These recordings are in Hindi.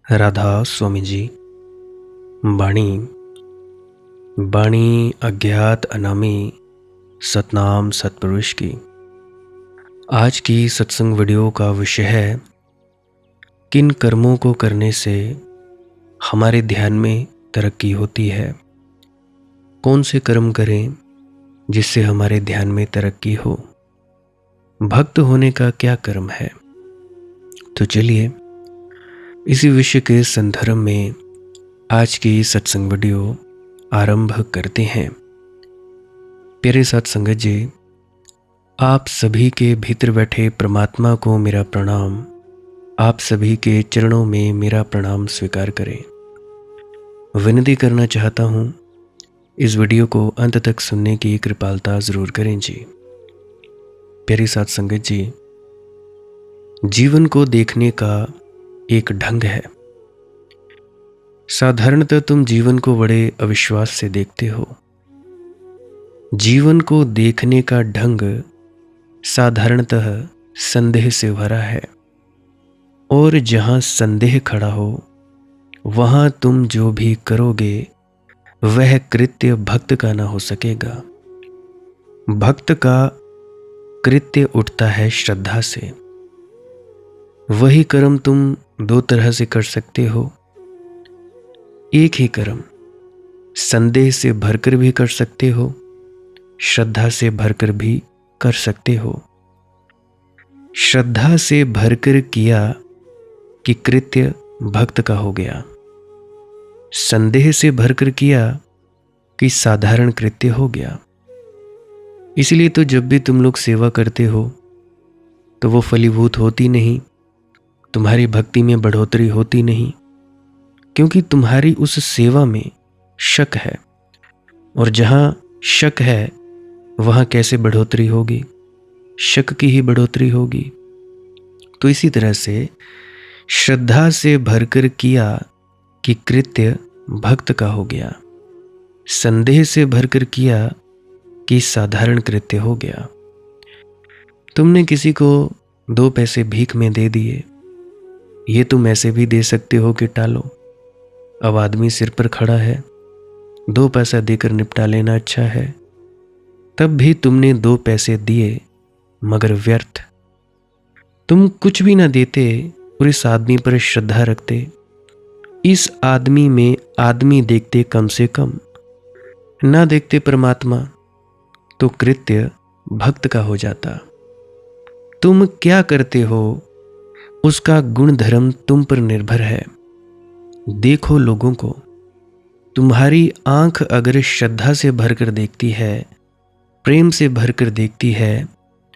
राधा स्वामी जी। बाणी बाणी अज्ञात अनामी सतनाम सतपुरुष की। आज की सत्संग वीडियो का विषय है, किन कर्मों को करने से हमारे ध्यान में तरक्की होती है। कौन से कर्म करें जिससे हमारे ध्यान में तरक्की हो। भक्त होने का क्या कर्म है। तो चलिए इसी विषय के संदर्भ में आज की सत्संग वीडियो आरंभ करते हैं। प्यारे साथ संगत जी, आप सभी के भीतर बैठे परमात्मा को मेरा प्रणाम। आप सभी के चरणों में मेरा प्रणाम स्वीकार करें। विनती करना चाहता हूँ, इस वीडियो को अंत तक सुनने की कृपालता ज़रूर करें जी। प्यारी साथ संगत जी, जीवन को देखने का एक ढंग है। साधारणतः तुम जीवन को बड़े अविश्वास से देखते हो। जीवन को देखने का ढंग साधारणतः संदेह से भरा है, और जहाँ संदेह खड़ा हो वहाँ तुम जो भी करोगे वह कृत्य भक्त का ना हो सकेगा। भक्त का कृत्य उठता है श्रद्धा से। वही कर्म तुम दो तरह से कर सकते हो। एक ही कर्म संदेह से भरकर भी कर सकते हो, श्रद्धा से भरकर भी कर सकते हो। श्रद्धा से भरकर किया कि कृत्य भक्त का हो गया। संदेह से भरकर किया कि साधारण कृत्य हो गया। इसलिए तो जब भी तुम लोग सेवा करते हो तो वो फलीभूत होती नहीं, तुम्हारी भक्ति में बढ़ोतरी होती नहीं, क्योंकि तुम्हारी उस सेवा में शक है। और जहाँ शक है वहाँ कैसे बढ़ोतरी होगी? शक की ही बढ़ोतरी होगी। तो इसी तरह से श्रद्धा से भरकर किया कि कृत्य भक्त का हो गया। संदेह से भरकर किया कि साधारण कृत्य हो गया। तुमने किसी को 2 पैसे भीख में दे दिए, ये तुम ऐसे भी दे सकते हो कि टालो। अब आदमी सिर पर खड़ा है, 2 पैसा देकर निपटा लेना अच्छा है। तब भी तुमने 2 पैसे दिए, मगर व्यर्थ। तुम कुछ भी ना देते और इस आदमी पर श्रद्धा रखते, इस आदमी में आदमी देखते कम से कम, ना देखते परमात्मा, तो कृत्य भक्त का हो जाता। तुम क्या करते हो उसका गुण धर्म तुम पर निर्भर है। देखो लोगों को, तुम्हारी आंख अगर श्रद्धा से भरकर देखती है, प्रेम से भरकर देखती है,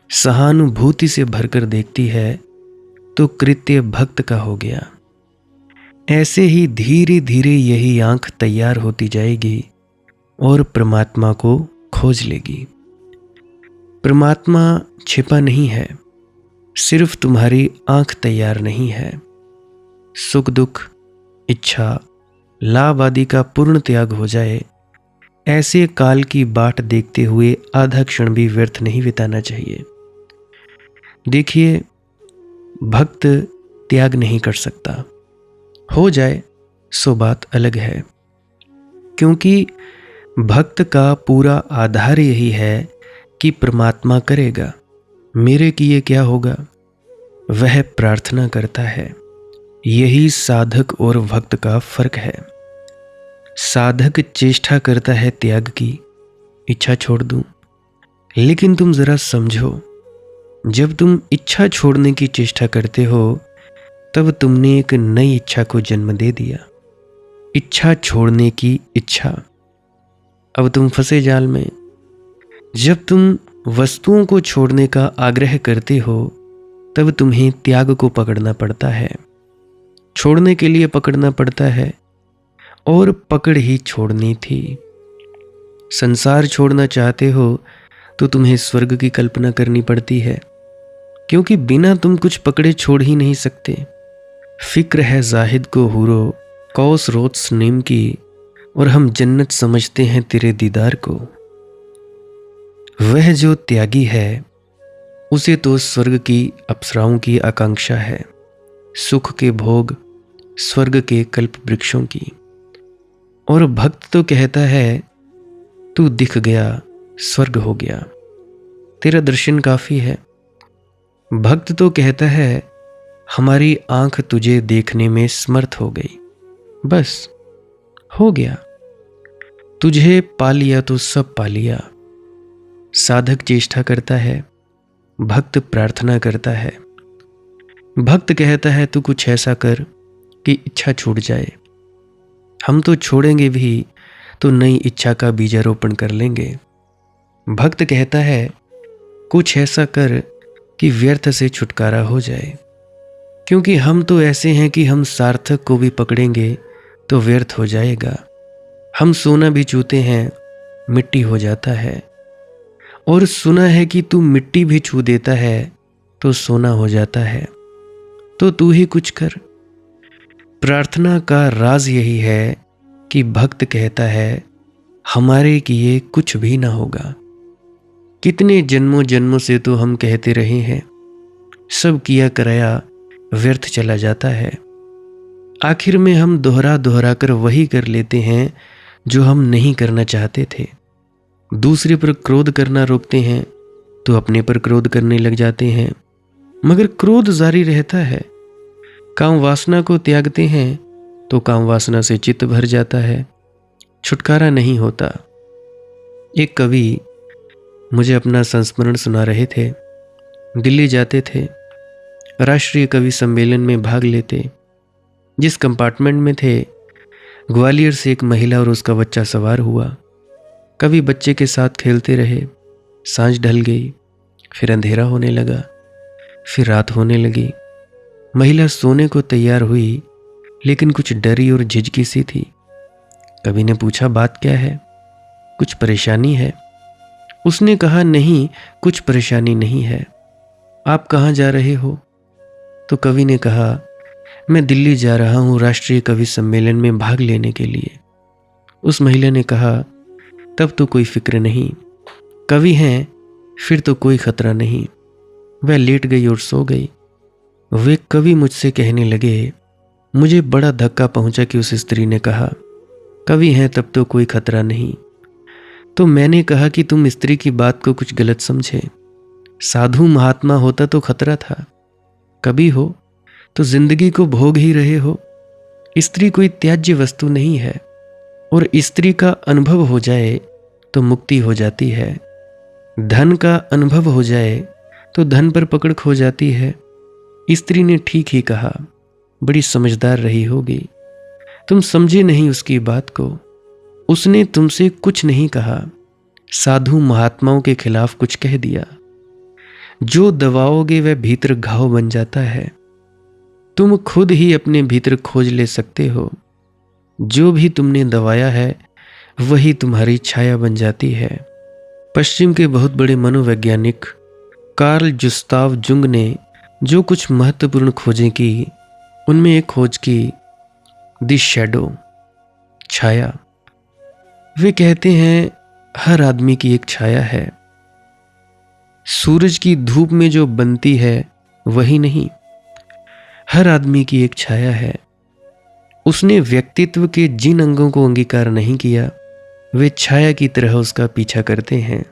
सहानुभूति से भरकर देखती है, तो कृत्य भक्त का हो गया। ऐसे ही धीरे धीरे यही आंख तैयार होती जाएगी और परमात्मा को खोज लेगी। परमात्मा छिपा नहीं है, सिर्फ तुम्हारी आंख तैयार नहीं है। सुख दुख, इच्छा, लाभ आदि का पूर्ण त्याग हो जाए, ऐसे काल की बाट देखते हुए आधा क्षण भी व्यर्थ नहीं बिताना चाहिए। देखिए, भक्त त्याग नहीं कर सकता। हो जाए सो बात अलग है, क्योंकि भक्त का पूरा आधार यही है कि परमात्मा करेगा, मेरे किए क्या होगा। वह प्रार्थना करता है। यही साधक और भक्त का फर्क है। साधक चेष्टा करता है त्याग की, इच्छा छोड़ दूं। लेकिन तुम जरा समझो, जब तुम इच्छा छोड़ने की चेष्टा करते हो तब तुमने एक नई इच्छा को जन्म दे दिया। इच्छा छोड़ने की इच्छा। अब तुम फंसे जाल में। जब तुम वस्तुओं को छोड़ने का आग्रह करते हो तब तुम्हें त्याग को पकड़ना पड़ता है, छोड़ने के लिए पकड़ना पड़ता है, और पकड़ ही छोड़नी थी। संसार छोड़ना चाहते हो तो तुम्हें स्वर्ग की कल्पना करनी पड़ती है, क्योंकि बिना तुम कुछ पकड़े छोड़ ही नहीं सकते। फिक्र है जाहिद को हुरो कौस रोत्स नीम की, और हम जन्नत समझते हैं तेरे दीदार को। वह जो त्यागी है उसे तो स्वर्ग की अप्सराओं की आकांक्षा है। सुख के भोग, स्वर्ग के कल्प वृक्षों की। और भक्त तो कहता है तू दिख गया, स्वर्ग हो गया, तेरा दर्शन काफी है। भक्त तो कहता है हमारी आंख तुझे देखने में समर्थ हो गई, बस हो गया, तुझे पा लिया तो सब पा लिया। साधक चेष्टा करता है, भक्त प्रार्थना करता है। भक्त कहता है तू कुछ ऐसा कर कि इच्छा छूट जाए। हम तो छोड़ेंगे भी तो नई इच्छा का बीजारोपण कर लेंगे। भक्त कहता है कुछ ऐसा कर कि व्यर्थ से छुटकारा हो जाए, क्योंकि हम तो ऐसे हैं कि हम सार्थक को भी पकड़ेंगे तो व्यर्थ हो जाएगा। हम सोना भी छूते हैं, मिट्टी हो जाता है। और सुना है कि तू मिट्टी भी छू देता है तो सोना हो जाता है। तो तू ही कुछ कर। प्रार्थना का राज यही है कि भक्त कहता है हमारे किए कुछ भी ना होगा। कितने जन्मों जन्मों से तो हम कहते रहे हैं, सब किया कराया व्यर्थ चला जाता है। आखिर में हम दोहरा दोहरा कर वही कर लेते हैं जो हम नहीं करना चाहते थे। दूसरे पर क्रोध करना रोकते हैं तो अपने पर क्रोध करने लग जाते हैं, मगर क्रोध जारी रहता है। काम वासना को त्यागते हैं तो काम वासना से चित्त भर जाता है, छुटकारा नहीं होता। एक कवि मुझे अपना संस्मरण सुना रहे थे। दिल्ली जाते थे, राष्ट्रीय कवि सम्मेलन में भाग लेते। जिस कंपार्टमेंट में थे, ग्वालियर से एक महिला और उसका बच्चा सवार हुआ। कवि बच्चे के साथ खेलते रहे। सांझ ढल गई, फिर अंधेरा होने लगा, फिर रात होने लगी। महिला सोने को तैयार हुई, लेकिन कुछ डरी और झिझकी सी थी। कवि ने पूछा बात क्या है, कुछ परेशानी है? उसने कहा नहीं, कुछ परेशानी नहीं है। आप कहाँ जा रहे हो? तो कवि ने कहा मैं दिल्ली जा रहा हूँ राष्ट्रीय कवि सम्मेलन में भाग लेने के लिए। उस महिला ने कहा तब तो कोई फिक्र नहीं, कवि हैं फिर तो कोई खतरा नहीं। वह लेट गई और सो गई। वे कवि मुझसे कहने लगे, मुझे बड़ा धक्का पहुंचा कि उस स्त्री ने कहा कवि हैं तब तो कोई खतरा नहीं। तो मैंने कहा कि तुम स्त्री की बात को कुछ गलत समझे। साधु महात्मा होता तो खतरा था, कवि हो तो जिंदगी को भोग ही रहे हो। स्त्री कोई त्याज्य वस्तु नहीं है, और स्त्री का अनुभव हो जाए तो मुक्ति हो जाती है। धन का अनुभव हो जाए तो धन पर पकड़ खो जाती है। स्त्री ने ठीक ही कहा, बड़ी समझदार रही होगी, तुम समझे नहीं उसकी बात को। उसने तुमसे कुछ नहीं कहा, साधु महात्माओं के खिलाफ कुछ कह दिया। जो दबाओगे वह भीतर घाव बन जाता है। तुम खुद ही अपने भीतर खोज ले सकते हो। जो भी तुमने दबाया है वही तुम्हारी छाया बन जाती है। पश्चिम के बहुत बड़े मनोवैज्ञानिक कार्ल गुस्ताव जुंग ने जो कुछ महत्वपूर्ण खोजें की, उनमें एक खोज की द शैडो, छाया। वे कहते हैं हर आदमी की एक छाया है। सूरज की धूप में जो बनती है वही नहीं, हर आदमी की एक छाया है। उसने व्यक्तित्व के जिन अंगों को अंगीकार नहीं किया, वे छाया की तरह उसका पीछा करते हैं।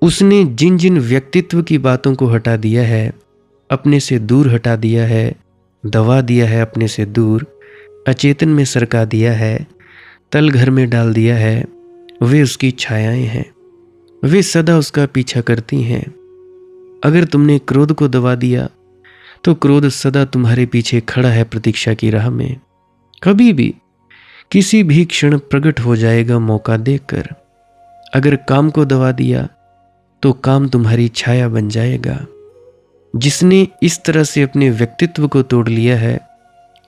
उसने जिन जिन व्यक्तित्व की बातों को हटा दिया है, अपने से दूर हटा दिया है, दबा दिया है, अपने से दूर अचेतन में सरका दिया है, तल घर में डाल दिया है, वे उसकी छायाएं हैं। वे सदा उसका पीछा करती हैं। अगर तुमने क्रोध को दबा दिया तो क्रोध सदा तुम्हारे पीछे खड़ा है प्रतीक्षा की राह में। कभी भी किसी भी क्षण प्रकट हो जाएगा मौका देकर। अगर काम को दबा दिया तो काम तुम्हारी छाया बन जाएगा। जिसने इस तरह से अपने व्यक्तित्व को तोड़ लिया है,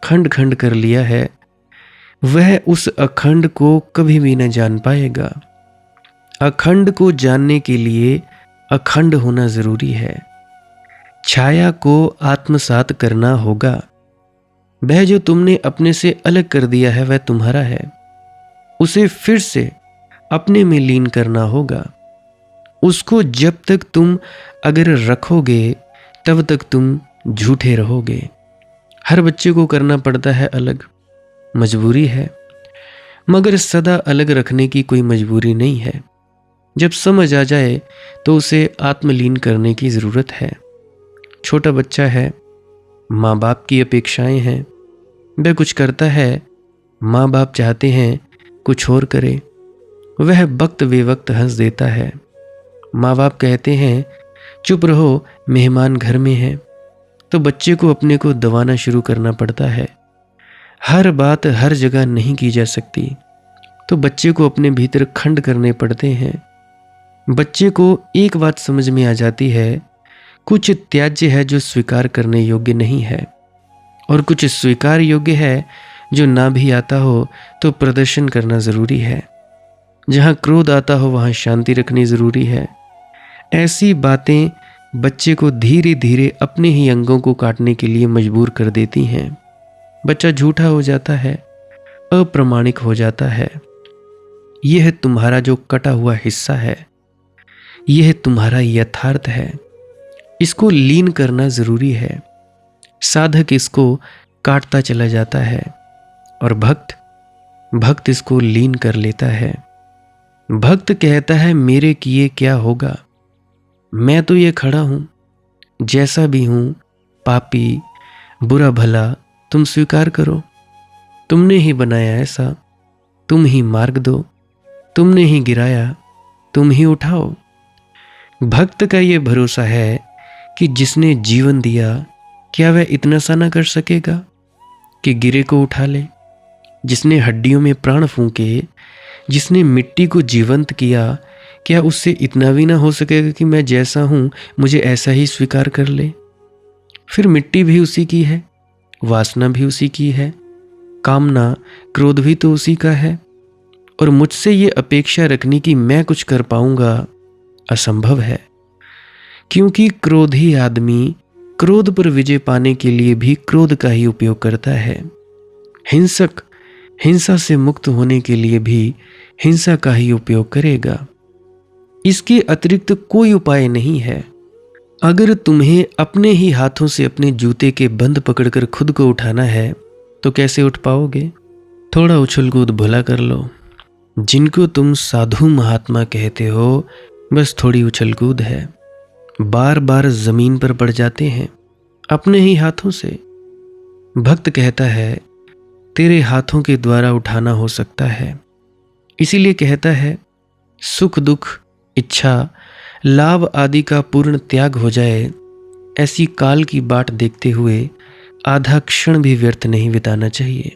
खंड खंड कर लिया है, वह उस अखंड को कभी भी न जान पाएगा। अखंड को जानने के लिए अखंड होना जरूरी है। छाया को आत्मसात करना होगा। वह जो तुमने अपने से अलग कर दिया है वह तुम्हारा है। उसे फिर से अपने में लीन करना होगा। उसको जब तक तुम अगर रखोगे तब तक तुम झूठे रहोगे। हर बच्चे को करना पड़ता है अलग, मजबूरी है, मगर सदा अलग रखने की कोई मजबूरी नहीं है। जब समझ आ जाए तो उसे आत्मलीन करने की ज़रूरत है। छोटा बच्चा है, माँ बाप की अपेक्षाएं हैं, वह कुछ करता है, माँ बाप चाहते हैं कुछ और करे। वह वक्त बेवक्त हंस देता है। माँ बाप कहते हैं चुप रहो, मेहमान घर में हैं, तो बच्चे को अपने को दबाना शुरू करना पड़ता है। हर बात हर जगह नहीं की जा सकती, तो बच्चे को अपने भीतर खंड करने पड़ते हैं। बच्चे को एक बात समझ में आ जाती है, कुछ त्याज्य है जो स्वीकार करने योग्य नहीं है, और कुछ स्वीकार योग्य है जो ना भी आता हो तो प्रदर्शन करना जरूरी है। जहाँ क्रोध आता हो वहाँ शांति रखनी जरूरी है। ऐसी बातें बच्चे को धीरे धीरे अपने ही अंगों को काटने के लिए मजबूर कर देती हैं। बच्चा झूठा हो जाता है, अप्रामाणिक हो जाता है। यह तुम्हारा जो कटा हुआ हिस्सा है, यह तुम्हारा यथार्थ है। इसको लीन करना जरूरी है। साधक इसको काटता चला जाता है और भक्त इसको लीन कर लेता है। भक्त कहता है मेरे किए क्या होगा, मैं तो ये खड़ा हूं, जैसा भी हूं, पापी बुरा भला तुम स्वीकार करो। तुमने ही बनाया ऐसा, तुम ही मार्ग दो, तुमने ही गिराया, तुम ही उठाओ। भक्त का ये भरोसा है कि जिसने जीवन दिया, क्या वह इतना सा ना कर सकेगा कि गिरे को उठा ले। जिसने हड्डियों में प्राण फूंके, जिसने मिट्टी को जीवंत किया, क्या उससे इतना भी ना हो सकेगा कि मैं जैसा हूं मुझे ऐसा ही स्वीकार कर ले। फिर मिट्टी भी उसी की है, वासना भी उसी की है, कामना क्रोध भी तो उसी का है, और मुझसे ये अपेक्षा रखनी कि मैं कुछ कर पाऊंगा असंभव है। क्योंकि क्रोधी आदमी क्रोध पर विजय पाने के लिए भी क्रोध का ही उपयोग करता है। हिंसक हिंसा से मुक्त होने के लिए भी हिंसा का ही उपयोग करेगा। इसके अतिरिक्त कोई उपाय नहीं है। अगर तुम्हें अपने ही हाथों से अपने जूते के बंद पकड़कर खुद को उठाना है तो कैसे उठ पाओगे? थोड़ा उछल कूद भला कर लो। जिनको तुम साधु महात्मा कहते हो, बस थोड़ी उछल कूद है, बार बार जमीन पर पड़ जाते हैं अपने ही हाथों से। भक्त कहता है तेरे हाथों के द्वारा उठाना हो सकता है, इसीलिए कहता है सुख दुख इच्छा लाभ आदि का पूर्ण त्याग हो जाए। ऐसी काल की बाट देखते हुए आधा क्षण भी व्यर्थ नहीं बिताना चाहिए।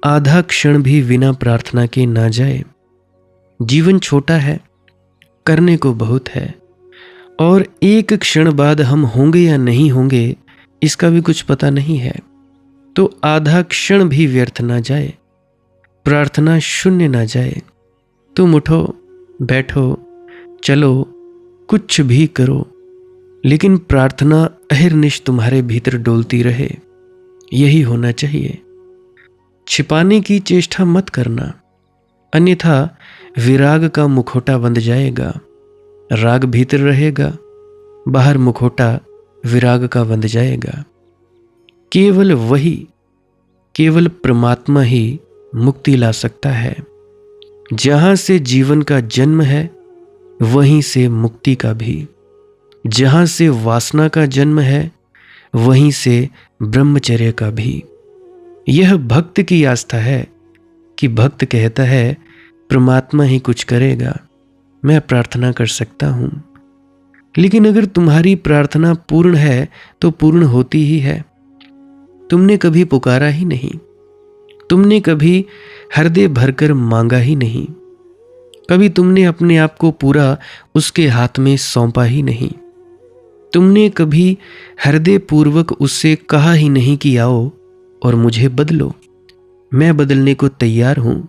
आधा क्षण भी बिना प्रार्थना के ना जाए। जीवन छोटा है, करने को बहुत है, और एक क्षण बाद हम होंगे या नहीं होंगे इसका भी कुछ पता नहीं है। तो आधा क्षण भी व्यर्थ ना जाए, प्रार्थना शून्य ना जाए। तुम उठो, बैठो, चलो, कुछ भी करो, लेकिन प्रार्थना अहिर्निश तुम्हारे भीतर डोलती रहे। यही होना चाहिए। छिपाने की चेष्टा मत करना, अन्यथा विराग का मुखौटा बंध जाएगा। राग भीतर रहेगा, बाहर मुखौटा विराग का बंध जाएगा। केवल वही, केवल परमात्मा ही मुक्ति ला सकता है। जहां से जीवन का जन्म है वहीं से मुक्ति का भी। जहां से वासना का जन्म है वहीं से ब्रह्मचर्य का भी। यह भक्त की आस्था है कि भक्त कहता है परमात्मा ही कुछ करेगा, मैं प्रार्थना कर सकता हूं। लेकिन अगर तुम्हारी प्रार्थना पूर्ण है तो पूर्ण होती ही है। तुमने कभी पुकारा ही नहीं, तुमने कभी हृदय भरकर मांगा ही नहीं, कभी तुमने अपने आप को पूरा उसके हाथ में सौंपा ही नहीं। तुमने कभी हृदय पूर्वक उससे कहा ही नहीं कि आओ और मुझे बदलो, मैं बदलने को तैयार हूं,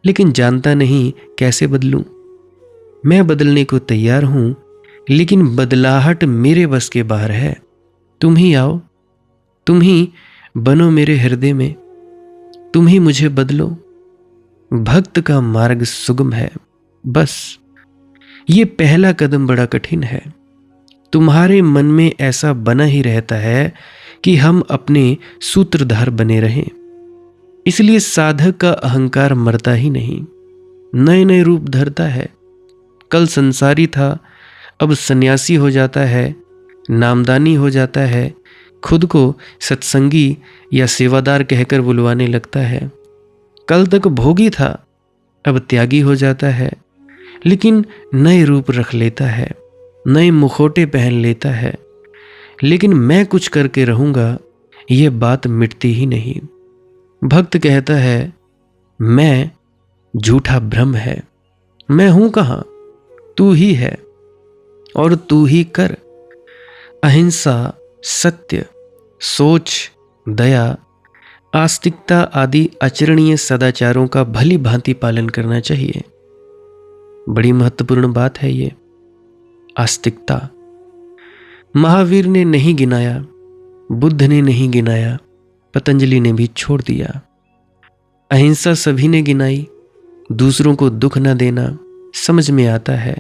लेकिन जानता नहीं कैसे बदलूं। मैं बदलने को तैयार हूं, लेकिन बदलाहट मेरे बस के बाहर है। तुम ही आओ, तुम ही बनो मेरे हृदय में, तुम ही मुझे बदलो। भक्त का मार्ग सुगम है, बस ये पहला कदम बड़ा कठिन है। तुम्हारे मन में ऐसा बना ही रहता है कि हम अपने सूत्रधार बने रहें। इसलिए साधक का अहंकार मरता ही नहीं, नए नए रूप धरता है। कल संसारी था, अब सन्यासी हो जाता है, नामदानी हो जाता है, खुद को सत्संगी या सेवादार कहकर बुलवाने लगता है। कल तक भोगी था, अब त्यागी हो जाता है, लेकिन नए रूप रख लेता है, नए मुखौटे पहन लेता है। लेकिन मैं कुछ करके रहूंगा, ये बात मिटती ही नहीं। भक्त कहता है मैं झूठा भ्रम है, मैं हूं कहां, तू ही है और तू ही कर। अहिंसा, सत्य, सोच, दया, आस्तिकता आदि आचरणीय सदाचारों का भली भांति पालन करना चाहिए। बड़ी महत्वपूर्ण बात है ये आस्तिकता। महावीर ने नहीं गिनाया, बुद्ध ने नहीं गिनाया, पतंजलि ने भी छोड़ दिया। अहिंसा सभी ने गिनाई, दूसरों को दुख न देना समझ में आता है।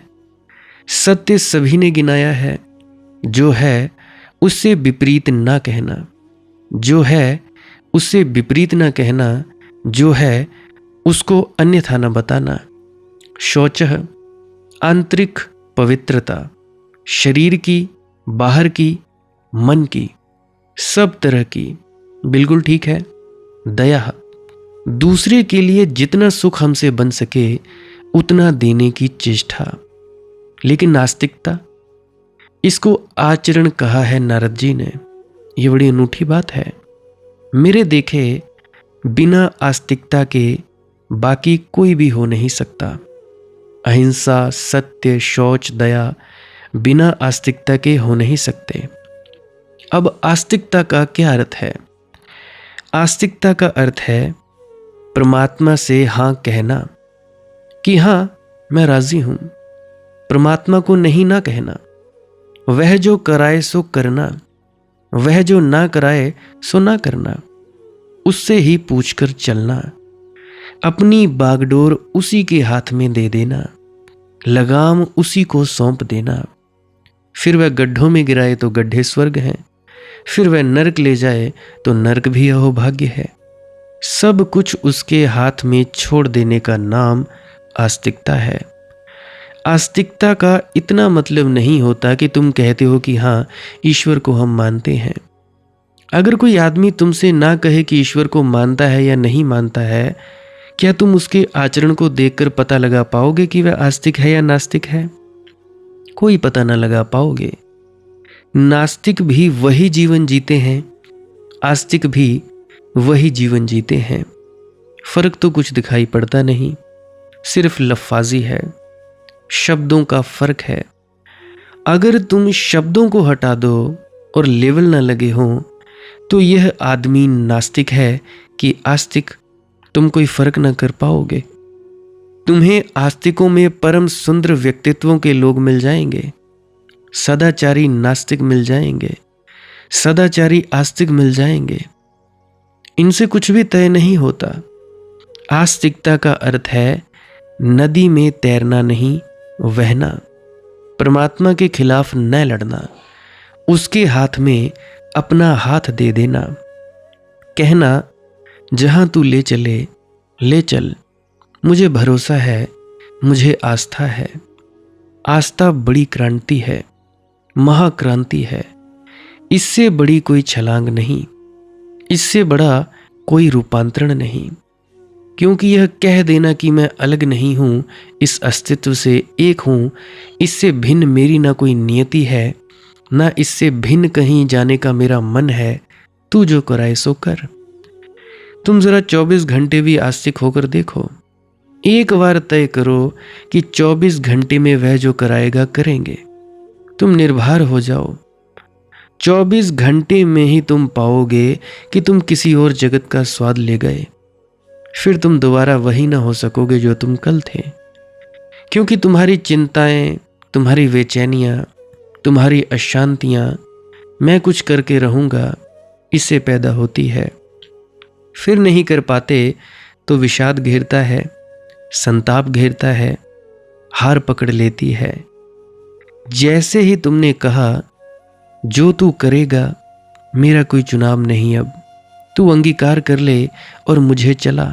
सत्य सभी ने गिनाया है, जो है उससे विपरीत ना कहना, जो है उससे विपरीत ना कहना, जो है उसको अन्यथा न बताना। शौचः आंतरिक पवित्रता, शरीर की, बाहर की, मन की, सब तरह की, बिल्कुल ठीक है। दया, दूसरे के लिए जितना सुख हमसे बन सके उतना देने की चेष्टा। लेकिन नास्तिकता, इसको आचरण कहा है नारद जी ने। यह बड़ी अनूठी बात है। मेरे देखे बिना आस्तिकता के बाकी कोई भी हो नहीं सकता। अहिंसा, सत्य, शौच, दया बिना आस्तिकता के हो नहीं सकते। अब आस्तिकता का क्या अर्थ है? आस्तिकता का अर्थ है परमात्मा से हां कहना कि हां मैं राजी हूं। परमात्मा को नहीं ना कहना। वह जो कराए सो करना, वह जो ना कराए सो ना करना। उससे ही पूछकर चलना, अपनी बागडोर उसी के हाथ में दे देना, लगाम उसी को सौंप देना। फिर वह गड्ढों में गिराए तो गड्ढे स्वर्ग हैं, फिर वह नरक ले जाए तो नरक भी अहोभाग्य है। सब कुछ उसके हाथ में छोड़ देने का नाम आस्तिकता है। आस्तिकता का इतना मतलब नहीं होता कि तुम कहते हो कि हाँ ईश्वर को हम मानते हैं। अगर कोई आदमी तुमसे ना कहे कि ईश्वर को मानता है या नहीं मानता है, क्या तुम उसके आचरण को देखकर पता लगा पाओगे कि वह आस्तिक है या नास्तिक है? कोई पता ना लगा पाओगे। नास्तिक भी वही जीवन जीते हैं, आस्तिक भी वही जीवन जीते हैं। फर्क तो कुछ दिखाई पड़ता नहीं, सिर्फ लफ्फाजी है, शब्दों का फर्क है। अगर तुम शब्दों को हटा दो और लेवल ना लगे हो तो यह आदमी नास्तिक है कि आस्तिक, तुम कोई फर्क ना कर पाओगे। तुम्हें आस्तिकों में परम सुंदर व्यक्तित्वों के लोग मिल जाएंगे, सदाचारी नास्तिक मिल जाएंगे, सदाचारी आस्तिक मिल जाएंगे। इनसे कुछ भी तय नहीं होता। आस्तिकता का अर्थ है नदी में तैरना नहीं, वहना। परमात्मा के खिलाफ न लड़ना, उसके हाथ में अपना हाथ दे देना, कहना जहां तू ले चले ले चल, मुझे भरोसा है, मुझे आस्था है। आस्था बड़ी क्रांति है, महाक्रांति है। इससे बड़ी कोई छलांग नहीं, इससे बड़ा कोई रूपांतरण नहीं। क्योंकि यह कह देना कि मैं अलग नहीं हूं, इस अस्तित्व से एक हूं, इससे भिन्न मेरी ना कोई नियति है, ना इससे भिन्न कहीं जाने का मेरा मन है। तू जो कराए सो कर। तुम जरा 24 घंटे भी आस्तिक होकर देखो। एक बार तय करो कि 24 घंटे में वह जो कराएगा करेंगे। तुम निर्भर हो जाओ। 24 घंटे में ही तुम पाओगे कि तुम किसी और जगत का स्वाद ले गए। फिर तुम दोबारा वही ना हो सकोगे जो तुम कल थे। क्योंकि तुम्हारी चिंताएं, तुम्हारी बेचैनियां, तुम्हारी अशांतियां मैं कुछ करके रहूंगा इससे पैदा होती है। फिर नहीं कर पाते तो विषाद घेरता है, संताप घेरता है, हार पकड़ लेती है। जैसे ही तुमने कहा जो तू करेगा मेरा कोई चुनाव नहीं, अब तू अंगीकार कर ले और मुझे चला।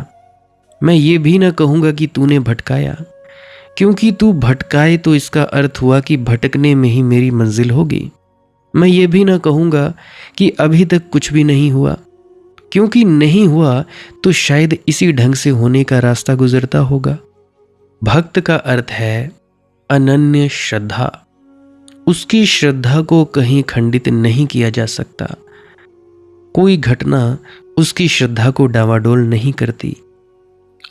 मैं ये भी ना कहूँगा कि तूने भटकाया, क्योंकि तू भटकाए तो इसका अर्थ हुआ कि भटकने में ही मेरी मंजिल होगी। मैं ये भी ना कहूँगा कि अभी तक कुछ भी नहीं हुआ, क्योंकि नहीं हुआ तो शायद इसी ढंग से होने का रास्ता गुजरता होगा। भक्त का अर्थ है अनन्य श्रद्धा। उसकी श्रद्धा को कहीं खंडित नहीं किया जा सकता। कोई घटना उसकी श्रद्धा को डावाडोल नहीं करती।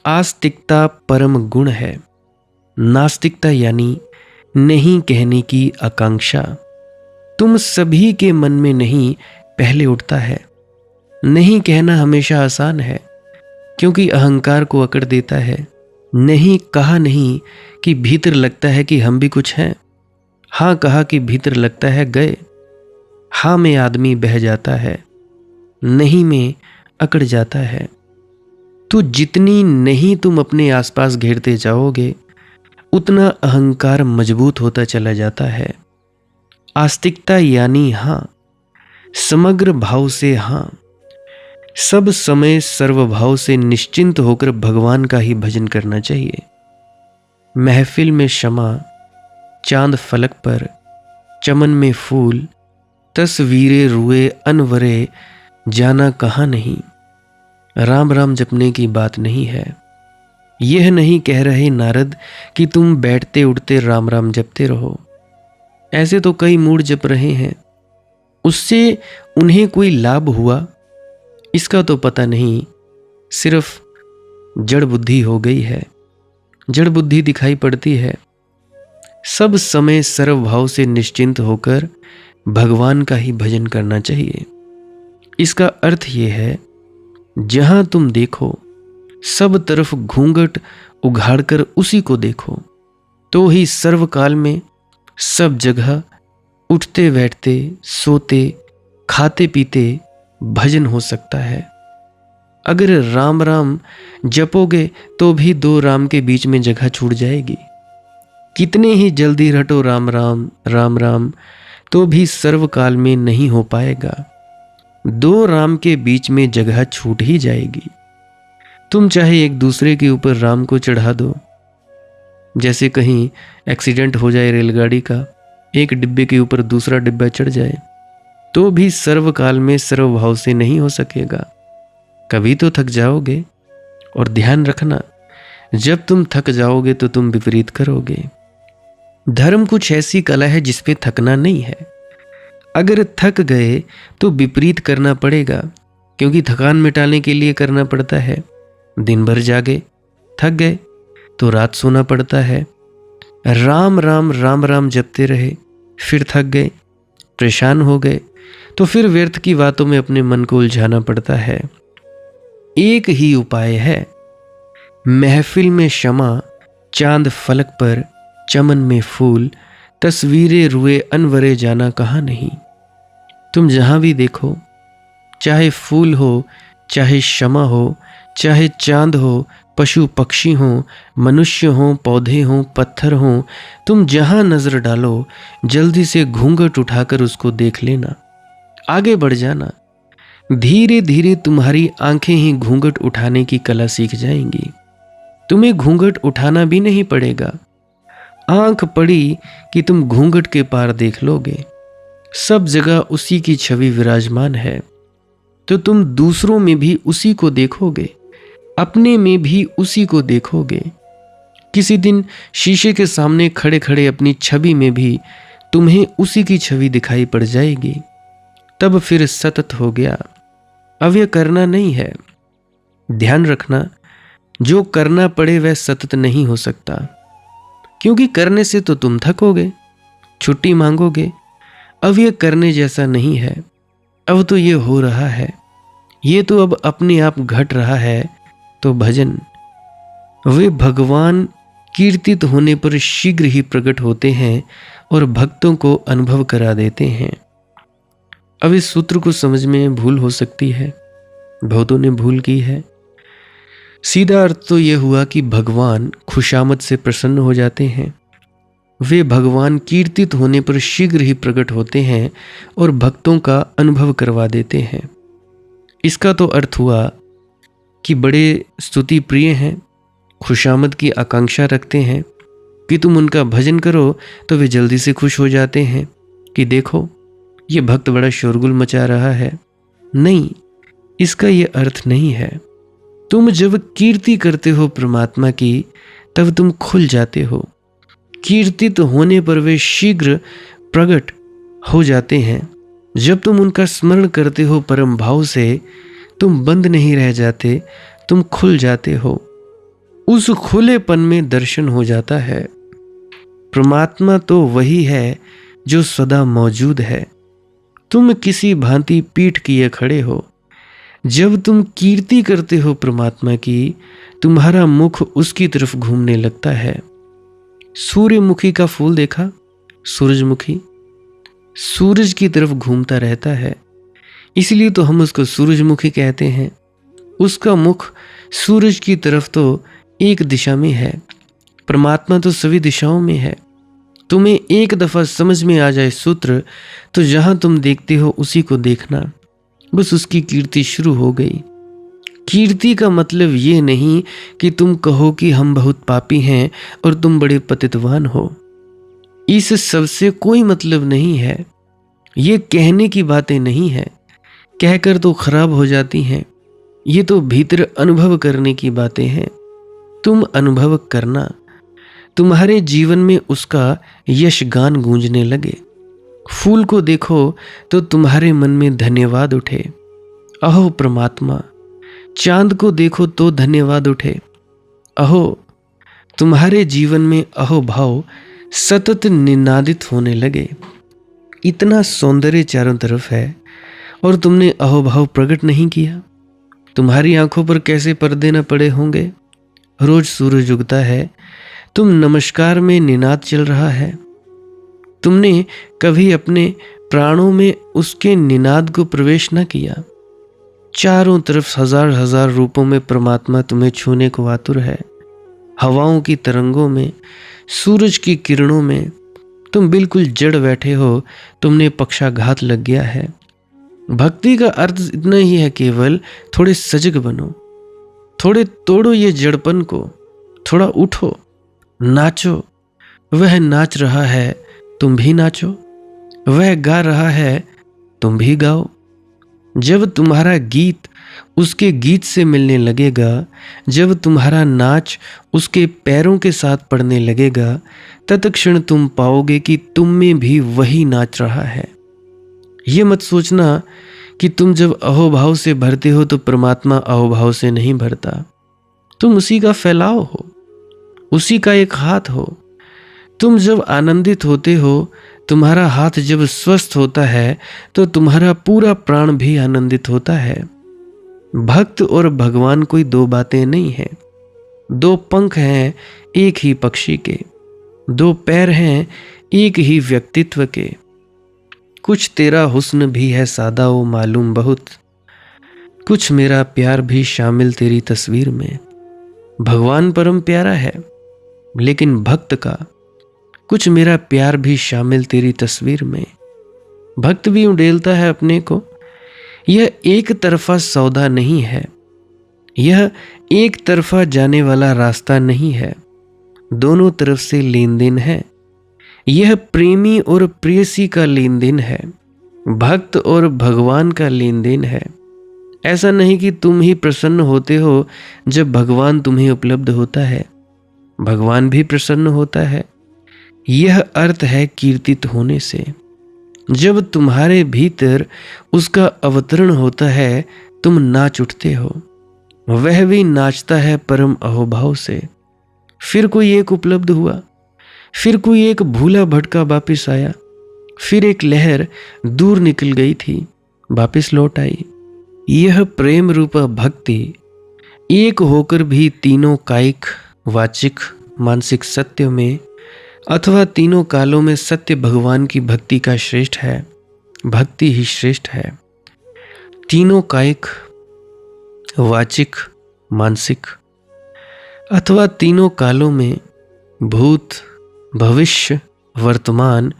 आस्तिकता परम गुण है। नास्तिकता यानी नहीं कहने की आकांक्षा तुम सभी के मन में नहीं पहले उठता है। नहीं कहना हमेशा आसान है, क्योंकि अहंकार को अकड़ देता है। नहीं कहा नहीं कि भीतर लगता है कि हम भी कुछ हैं। हाँ कहा कि भीतर लगता है गए। हाँ में आदमी बह जाता है, नहीं में अकड़ जाता है। तो जितनी नहीं तुम अपने आसपास घेरते जाओगे, उतना अहंकार मजबूत होता चला जाता है। आस्तिकता यानी हाँ, समग्र भाव से हाँ, सब समय सर्वभाव से निश्चिंत होकर भगवान का ही भजन करना चाहिए। महफिल में क्षमा, चांद फलक पर, चमन में फूल, तस्वीरें रुए अनवरे जाना कहाँ नहीं। राम राम जपने की बात नहीं है। यह नहीं कह रहे नारद कि तुम बैठते उठते राम राम जपते रहो। ऐसे तो कई मूढ़ जप रहे हैं, उससे उन्हें कोई लाभ हुआ इसका तो पता नहीं। सिर्फ जड़ बुद्धि हो गई है, जड़ बुद्धि दिखाई पड़ती है। सब समय सर्वभाव से निश्चिंत होकर भगवान का ही भजन करना चाहिए। इसका अर्थ यह है, जहां तुम देखो सब तरफ घूंघट उघाड़कर उसी को देखो, तो ही सर्वकाल में सब जगह उठते बैठते सोते खाते पीते भजन हो सकता है। अगर राम राम जपोगे तो भी दो राम के बीच में जगह छूट जाएगी। कितने ही जल्दी रटो राम राम राम राम, तो भी सर्वकाल में नहीं हो पाएगा। दो राम के बीच में जगह छूट ही जाएगी। तुम चाहे एक दूसरे के ऊपर राम को चढ़ा दो, जैसे कहीं एक्सीडेंट हो जाए रेलगाड़ी का, एक डिब्बे के ऊपर दूसरा डिब्बा चढ़ जाए, तो भी सर्वकाल में सर्वभाव से नहीं हो सकेगा। कभी तो थक जाओगे। और ध्यान रखना, जब तुम थक जाओगे तो तुम विपरीत करोगे। धर्म कुछ ऐसी कला है जिसपे थकना नहीं है। अगर थक गए तो विपरीत करना पड़ेगा, क्योंकि थकान मिटाने के लिए करना पड़ता है। दिन भर जागे, थक गए तो रात सोना पड़ता है। राम राम राम राम जपते रहे, फिर थक गए, परेशान हो गए, तो फिर व्यर्थ की बातों में अपने मन को उलझाना पड़ता है। एक ही उपाय है, महफिल में क्षमा, चांद फलक पर, चमन में फूल, तस्वीरें रुए अनवरे जाना कहाँ नहीं। तुम जहां भी देखो, चाहे फूल हो, चाहे क्षमा हो, चाहे चांद हो, पशु पक्षी हो, मनुष्य हो, पौधे हो, पत्थर हो, तुम जहां नजर डालो जल्दी से घूंघट उठाकर उसको देख लेना। आगे बढ़ जाना। धीरे धीरे तुम्हारी आंखें ही घूंघट उठाने की कला सीख जाएंगी। तुम्हें घूंघट उठाना भी नहीं पड़ेगा। आंख पड़ी कि तुम घूंघट के पार देख लोगे। सब जगह उसी की छवि विराजमान है, तो तुम दूसरों में भी उसी को देखोगे, अपने में भी उसी को देखोगे। किसी दिन शीशे के सामने खड़े खड़े अपनी छवि में भी तुम्हें उसी की छवि दिखाई पड़ जाएगी। तब फिर सतत हो गया। अब यह करना नहीं है। ध्यान रखना, जो करना पड़े वह सतत नहीं हो सकता, क्योंकि करने से तो तुम थकोगे, छुट्टी मांगोगे। अब यह करने जैसा नहीं है। अब तो ये हो रहा है, ये तो अब अपने आप घट रहा है। तो भजन, वे भगवान कीर्तित होने पर शीघ्र ही प्रकट होते हैं और भक्तों को अनुभव करा देते हैं। अब इस सूत्र को समझ में भूल हो सकती है, बहुतों ने भूल की है। सीधा अर्थ तो यह हुआ कि भगवान खुशामद से प्रसन्न हो जाते हैं। वे भगवान कीर्तित होने पर शीघ्र ही प्रकट होते हैं और भक्तों का अनुभव करवा देते हैं। इसका तो अर्थ हुआ कि बड़े स्तुति प्रिय हैं, खुशामद की आकांक्षा रखते हैं कि तुम उनका भजन करो तो वे जल्दी से खुश हो जाते हैं कि देखो ये भक्त बड़ा शोरगुल मचा रहा है। नहीं, इसका ये अर्थ नहीं है। तुम जब कीर्ति करते हो परमात्मा की तब तुम खुल जाते हो। कीर्तित होने पर वे शीघ्र प्रकट हो जाते हैं। जब तुम उनका स्मरण करते हो परम भाव से, तुम बंद नहीं रह जाते, तुम खुल जाते हो। उस खुलेपन में दर्शन हो जाता है। परमात्मा तो वही है जो सदा मौजूद है। तुम किसी भांति पीठ किए खड़े हो। जब तुम कीर्ति करते हो परमात्मा की, तुम्हारा मुख उसकी तरफ घूमने लगता है। सूर्यमुखी का फूल देखा? सूरजमुखी सूरज की तरफ घूमता रहता है, इसलिए तो हम उसको सूरजमुखी कहते हैं। उसका मुख सूरज की तरफ तो एक दिशा में है, परमात्मा तो सभी दिशाओं में है। तुम्हें एक दफा समझ में आ जाए सूत्र, तो जहां तुम देखते हो उसी को देखना, बस उसकी कीर्ति शुरू हो गई। कीर्ति का मतलब ये नहीं कि तुम कहो कि हम बहुत पापी हैं और तुम बड़े पतितवान हो। इस सबसे कोई मतलब नहीं है। ये कहने की बातें नहीं है, कहकर तो खराब हो जाती हैं। ये तो भीतर अनुभव करने की बातें हैं। तुम अनुभव करना, तुम्हारे जीवन में उसका यश गान गूंजने लगे। फूल को देखो तो तुम्हारे मन में धन्यवाद उठे, अहो परमात्मा। चांद को देखो तो धन्यवाद उठे, अहो। तुम्हारे जीवन में अहो भाव सतत निनादित होने लगे। इतना सौंदर्य चारों तरफ है और तुमने अहो भाव प्रकट नहीं किया। तुम्हारी आंखों पर कैसे पर्दे न पड़े होंगे। रोज सूरज उगता है, तुम नमस्कार में निनाद चल रहा है। तुमने कभी अपने प्राणों में उसके निनाद को प्रवेश न किया। चारों तरफ हजार हजार रूपों में परमात्मा तुम्हें छूने को आतुर है। हवाओं की तरंगों में, सूरज की किरणों में तुम बिल्कुल जड़ बैठे हो। तुमने पक्षाघात लग गया है। भक्ति का अर्थ इतना ही है, केवल थोड़े सजग बनो, थोड़े तोड़ो ये जड़पन को, थोड़ा उठो, नाचो। वह नाच रहा है, तुम भी नाचो। वह गा रहा है, तुम भी गाओ। जब तुम्हारा गीत उसके गीत से मिलने लगेगा, जब तुम्हारा नाच उसके पैरों के साथ पड़ने लगेगा, तत्क्षण तुम पाओगे कि तुम में भी वही नाच रहा है। ये मत सोचना कि तुम जब अहोभाव से भरते हो तो परमात्मा अहोभाव से नहीं भरता। तुम उसी का फैलाव हो, उसी का एक हाथ हो। तुम जब आनंदित होते हो, तुम्हारा हाथ जब स्वस्थ होता है, तो तुम्हारा पूरा प्राण भी आनंदित होता है। भक्त और भगवान कोई दो बातें नहीं हैं। दो पंख हैं एक ही पक्षी के, दो पैर हैं एक ही व्यक्तित्व के। कुछ तेरा हुस्न भी है सादा वो मालूम बहुत, कुछ मेरा प्यार भी शामिल तेरी तस्वीर में। भगवान परम प्यारा है, लेकिन भक्त का कुछ मेरा प्यार भी शामिल तेरी तस्वीर में। भक्त भी उड़ेलता है अपने को। यह एक तरफा सौदा नहीं है, यह एक तरफा जाने वाला रास्ता नहीं है। दोनों तरफ से लेन देन है। यह प्रेमी और प्रेयसी का लेन देन है, भक्त और भगवान का लेन देन है। ऐसा नहीं कि तुम ही प्रसन्न होते हो जब भगवान तुम्हें उपलब्ध होता है, भगवान भी प्रसन्न होता है। यह अर्थ है कीर्तित होने से। जब तुम्हारे भीतर उसका अवतरण होता है, तुम नाच उठते हो। वह भी नाचता है परम अहोभाव से। फिर कोई एक उपलब्ध हुआ, फिर कोई एक भूला भटका वापिस आया, फिर एक लहर दूर निकल गई थी, वापिस लौट आई। यह प्रेम रूपा भक्ति एक होकर भी तीनों कायिक, वाचिक, मानसिक सत्य में अथवा तीनों कालों में सत्य भगवान की भक्ति का श्रेष्ठ है। भक्ति ही श्रेष्ठ है। तीनों कायिक, वाचिक, मानसिक अथवा तीनों कालों में, भूत, भविष्य, वर्तमान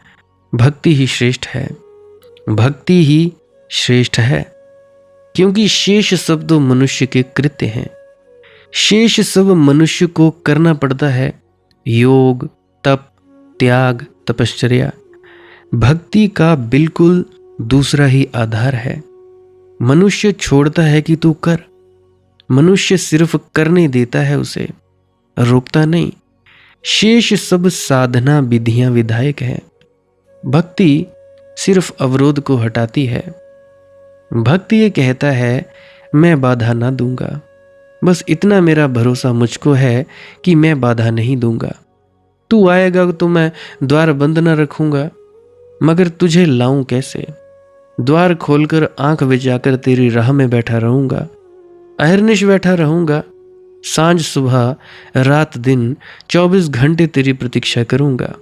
भक्ति ही श्रेष्ठ है, भक्ति ही श्रेष्ठ है, क्योंकि शेष सब तो मनुष्य के कृत्य हैं। शेष सब मनुष्य को करना पड़ता है, योग, तप, त्याग, तपश्चर्या। भक्ति का बिल्कुल दूसरा ही आधार है। मनुष्य छोड़ता है कि तू कर, मनुष्य सिर्फ करने देता है, उसे रोकता नहीं। शेष सब साधना विधियां विधायक है। भक्ति सिर्फ अवरोध को हटाती है। भक्ति ये कहता है मैं बाधा ना दूंगा, बस इतना मेरा भरोसा मुझको है कि मैं बाधा नहीं दूंगा। तू आएगा तो मैं द्वार बंद ना रखूंगा, मगर तुझे लाऊं कैसे? द्वार खोलकर आंख बिछाकर तेरी राह में बैठा रहूंगा, अहरनिश बैठा रहूंगा। सांझ सुबह रात दिन 24 घंटे तेरी प्रतीक्षा करूंगा,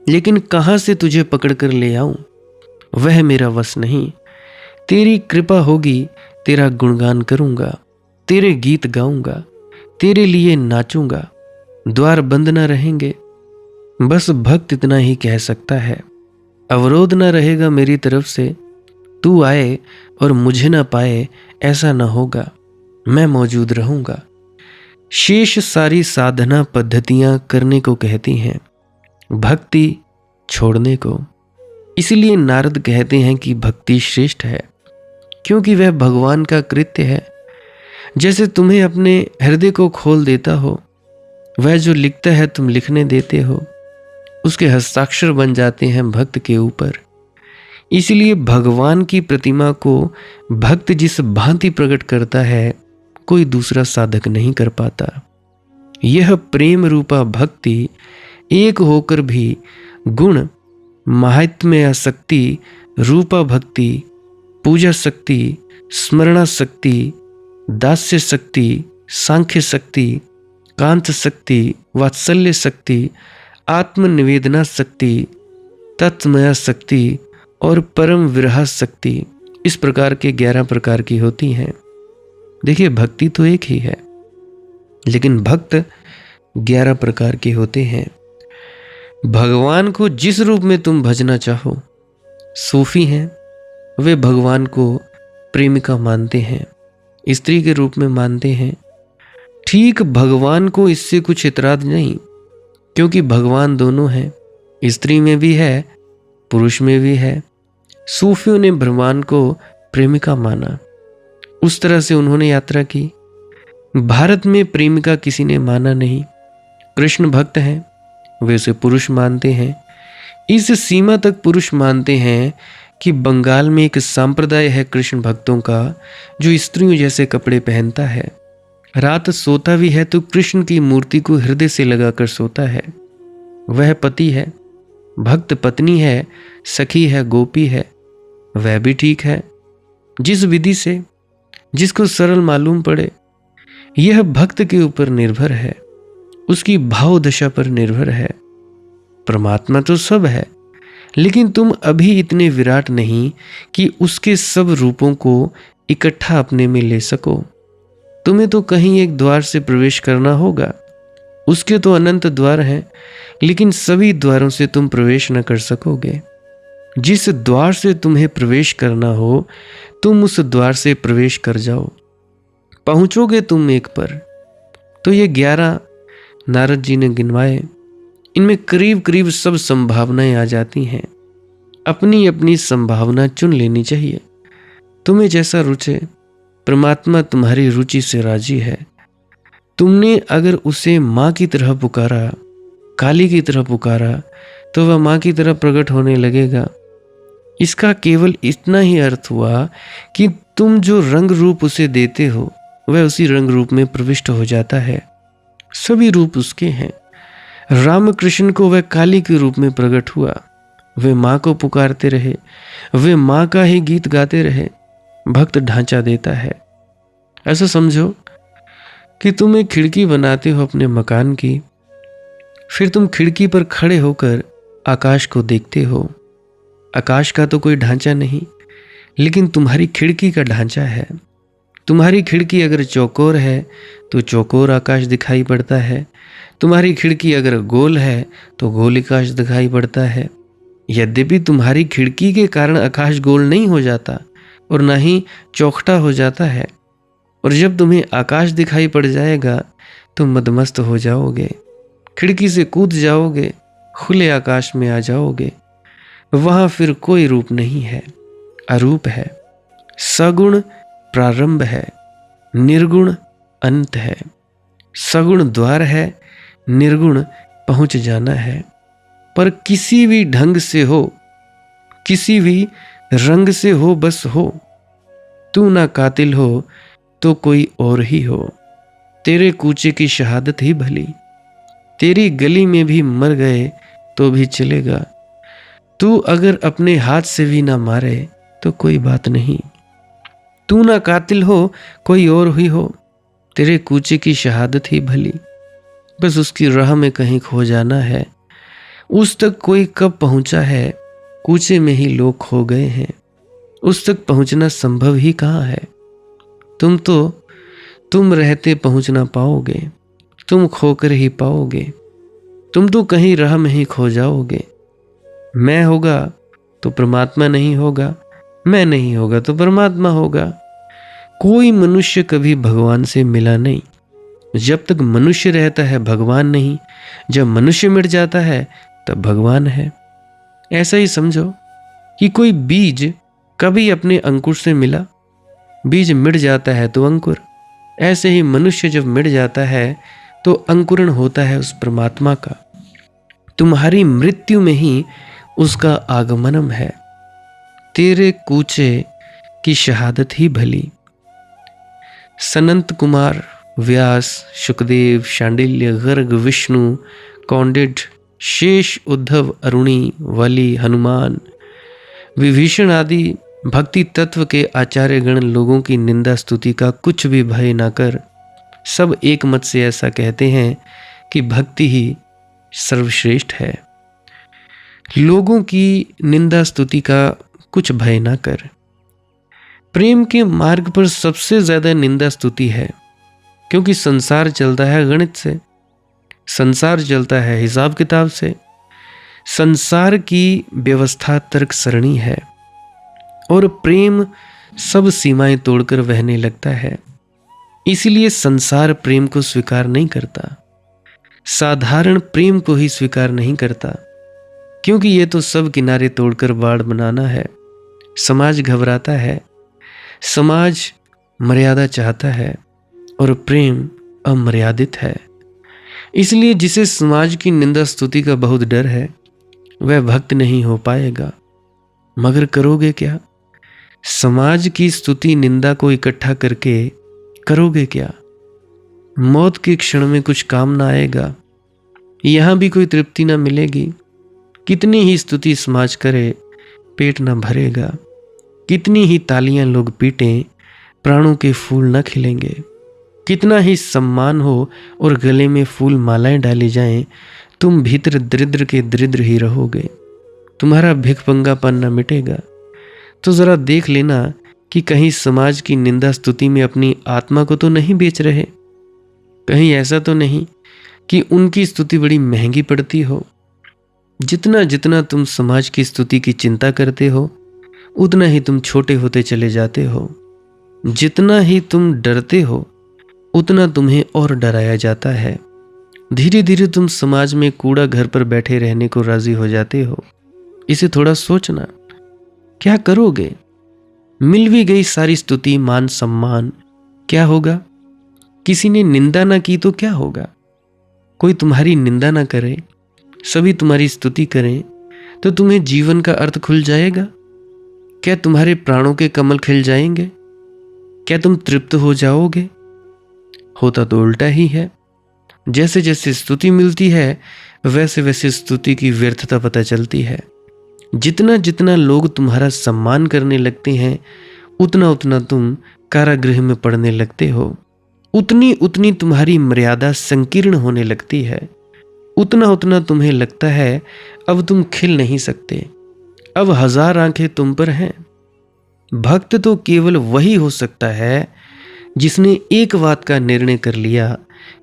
लेकिन कहां से तुझे पकड़कर ले आऊं वह मेरा वश नहीं। तेरी कृपा होगी, तेरा गुणगान करूंगा, तेरे गीत गाऊंगा, तेरे लिए नाचूंगा। द्वार बंद ना रहेंगे। बस भक्त इतना ही कह सकता है, अवरोध ना रहेगा मेरी तरफ से। तू आए और मुझे ना पाए ऐसा ना होगा, मैं मौजूद रहूंगा। शेष सारी साधना पद्धतियां करने को कहती हैं, भक्ति छोड़ने को। इसलिए नारद कहते हैं कि भक्ति श्रेष्ठ है, क्योंकि वह भगवान का कृत्य है। जैसे तुम्हें अपने हृदय को खोल देता हो, वह जो लिखता है तुम लिखने देते हो, उसके हस्ताक्षर बन जाते हैं भक्त के ऊपर। इसलिए भगवान की प्रतिमा को भक्त जिस भांति प्रकट करता है, कोई दूसरा साधक नहीं कर पाता। यह प्रेम रूपा भक्ति एक होकर भी गुण, महात्म्य शक्ति रूपा भक्ति, पूजा शक्ति, स्मरणा शक्ति, दास्य शक्ति, सांख्य शक्ति, कांत शक्ति, वात्सल्य शक्ति, आत्मनिवेदना शक्ति, तत्मया शक्ति और परम विरह शक्ति, इस प्रकार के 11 प्रकार की होती हैं। देखिए, भक्ति तो एक ही है, लेकिन भक्त 11 प्रकार के होते हैं। भगवान को जिस रूप में तुम भजना चाहो, सूफी हैं वे भगवान को प्रेमिका मानते हैं, स्त्री के रूप में मानते हैं। ठीक भगवान को इससे कुछ इतराज नहीं, क्योंकि भगवान दोनों हैं, स्त्री में भी है, पुरुष में भी है। सूफियों ने भगवान को प्रेमिका माना, उस तरह से उन्होंने यात्रा की। भारत में प्रेमिका किसी ने माना नहीं। कृष्ण भक्त हैं, वे उसे पुरुष मानते हैं। इस सीमा तक पुरुष मानते हैं कि बंगाल में एक संप्रदाय है कृष्ण भक्तों का, जो स्त्रियों जैसे कपड़े पहनता है। रात सोता भी है तो कृष्ण की मूर्ति को हृदय से लगाकर सोता है। वह पति है, भक्त पत्नी है, सखी है, गोपी है। वह भी ठीक है, जिस विधि से जिसको सरल मालूम पड़े। यह भक्त के ऊपर निर्भर है, उसकी भाव दशा पर निर्भर है। परमात्मा तो सब है, लेकिन तुम अभी इतने विराट नहीं कि उसके सब रूपों को इकट्ठा अपने में ले सको। तुम्हें तो कहीं एक द्वार से प्रवेश करना होगा। उसके तो अनंत द्वार हैं, लेकिन सभी द्वारों से तुम प्रवेश न कर सकोगे। जिस द्वार से तुम्हें प्रवेश करना हो, तुम उस द्वार से प्रवेश कर जाओ। पहुंचोगे तुम एक पर। तो ये 11 नारद जी ने गिनवाए, इनमें करीब करीब सब संभावनाएं आ जाती हैं। अपनी अपनी संभावना चुन लेनी चाहिए। तुम्हें जैसा रुचे, परमात्मा तुम्हारी रुचि से राजी है। तुमने अगर उसे माँ की तरह पुकारा, काली की तरह पुकारा, तो वह माँ की तरह प्रकट होने लगेगा। इसका केवल इतना ही अर्थ हुआ कि तुम जो रंग रूप उसे देते हो, वह उसी रंग रूप में प्रविष्ट हो जाता है। सभी रूप उसके हैं। रामकृष्ण को वह काली के रूप में प्रकट हुआ। वे माँ को पुकारते रहे, वे माँ का ही गीत गाते रहे। भक्त ढांचा देता है। ऐसा समझो कि तुम एक खिड़की बनाते हो अपने मकान की, फिर तुम खिड़की पर खड़े होकर आकाश को देखते हो। आकाश का तो कोई ढांचा नहीं, लेकिन तुम्हारी खिड़की का ढांचा है। तुम्हारी खिड़की अगर चौकोर है तो चौकोर आकाश दिखाई पड़ता है। तुम्हारी खिड़की अगर गोल है तो गोल आकाश दिखाई पड़ता है। यद्यपि तुम्हारी खिड़की के कारण आकाश गोल नहीं हो जाता और ना ही चौखटा हो जाता है। और जब तुम्हें आकाश दिखाई पड़ जाएगा तो मदमस्त हो जाओगे, खिड़की से कूद जाओगे, खुले आकाश में आ जाओगे। वहां फिर कोई रूप नहीं है, अरूप है, सगुण प्रारंभ है, निर्गुण अंत है, सगुण द्वार है, निर्गुण पहुंच जाना है। पर किसी भी ढंग से हो, किसी भी रंग से हो, बस हो। तू ना कातिल हो तो कोई और ही हो, तेरे कूचे की शहादत ही भली। तेरी गली में भी मर गए तो भी चलेगा, तू अगर अपने हाथ से भी ना मारे तो कोई बात नहीं। तू ना कातिल हो कोई और ही हो, तेरे कूचे की शहादत ही भली। बस उसकी राह में कहीं खो जाना है, उस तक कोई कब पहुंचा है, कूचे में ही लोग खो गए हैं। उस तक पहुंचना संभव ही कहाँ है। तुम रहते पहुंच ना पाओगे, तुम खोकर ही पाओगे। तुम तो कहीं राह में ही खो जाओगे। मैं होगा तो परमात्मा नहीं होगा, मैं नहीं होगा तो परमात्मा होगा। कोई मनुष्य कभी भगवान से मिला नहीं। जब तक मनुष्य रहता है भगवान नहीं, जब मनुष्य मिट जाता है तब भगवान है। ऐसा ही समझो कि कोई बीज कभी अपने अंकुर से मिला, बीज मिट जाता है तो अंकुर। ऐसे ही मनुष्य जब मिट जाता है तो अंकुरण होता है उस परमात्मा का। तुम्हारी मृत्यु में ही उसका आगमनम है। तेरे कूचे की शहादत ही भली। सनंत कुमार, व्यास, शुकदेव, शांडिल्य, गर्ग, विष्णु, कौंडिड, शेष, उद्धव, अरुणी, वली, हनुमान, विभीषण आदि भक्ति तत्व के आचार्यगण लोगों की निंदा स्तुति का कुछ भी भय न कर सब एक मत से ऐसा कहते हैं कि भक्ति ही सर्वश्रेष्ठ है। लोगों की निंदा स्तुति का कुछ भय ना कर। प्रेम के मार्ग पर सबसे ज्यादा निंदा स्तुति है, क्योंकि संसार चलता है गणित से, संसार चलता है हिसाब किताब से। संसार की व्यवस्था तर्क सरणी है और प्रेम सब सीमाएं तोड़कर बहने लगता है। इसलिए संसार प्रेम को स्वीकार नहीं करता, साधारण प्रेम को ही स्वीकार नहीं करता, क्योंकि ये तो सब किनारे तोड़कर बाढ़ बनाना है। समाज घबराता है, समाज मर्यादा चाहता है और प्रेम अमर्यादित है। इसलिए जिसे समाज की निंदा स्तुति का बहुत डर है वह भक्त नहीं हो पाएगा। मगर करोगे क्या? समाज की स्तुति निंदा को इकट्ठा करके करोगे क्या? मौत के क्षण में कुछ काम ना आएगा, यहां भी कोई तृप्ति ना मिलेगी। कितनी ही स्तुति समाज करे पेट ना भरेगा, कितनी ही तालियां लोग पीटें प्राणों के फूल न खिलेंगे। कितना ही सम्मान हो और गले में फूल मालाएं डाली जाएं, तुम भीतर दरिद्र के दरिद्र ही रहोगे। तुम्हारा भिखमंगापन न मिटेगा। तो जरा देख लेना कि कहीं समाज की निंदा स्तुति में अपनी आत्मा को तो नहीं बेच रहे। कहीं ऐसा तो नहीं कि उनकी स्तुति बड़ी महंगी पड़ती हो। जितना जितना तुम समाज की स्तुति की चिंता करते हो उतना ही तुम छोटे होते चले जाते हो। जितना ही तुम डरते हो उतना तुम्हें और डराया जाता है। धीरे धीरे तुम समाज में कूड़ा घर पर बैठे रहने को राजी हो जाते हो। इसे थोड़ा सोचना, क्या करोगे? मिल भी गई सारी स्तुति मान सम्मान, क्या होगा? किसी ने निंदा ना की तो क्या होगा? कोई तुम्हारी निंदा ना करे, सभी तुम्हारी स्तुति करें तो तुम्हें जीवन का अर्थ खुल जाएगा? क्या तुम्हारे प्राणों के कमल खिल जाएंगे? क्या तुम तृप्त हो जाओगे? होता तो उल्टा ही है। जैसे जैसे स्तुति मिलती है वैसे वैसे स्तुति की व्यर्थता पता चलती है। जितना जितना लोग तुम्हारा सम्मान करने लगते हैं उतना उतना तुम कारागृह में पड़ने लगते हो। उतनी उतनी तुम्हारी मर्यादा संकीर्ण होने लगती है। उतना उतना तुम्हें लगता है अब तुम खिल नहीं सकते, अब 1000 आंखें तुम पर हैं। भक्त तो केवल वही हो सकता है जिसने एक बात का निर्णय कर लिया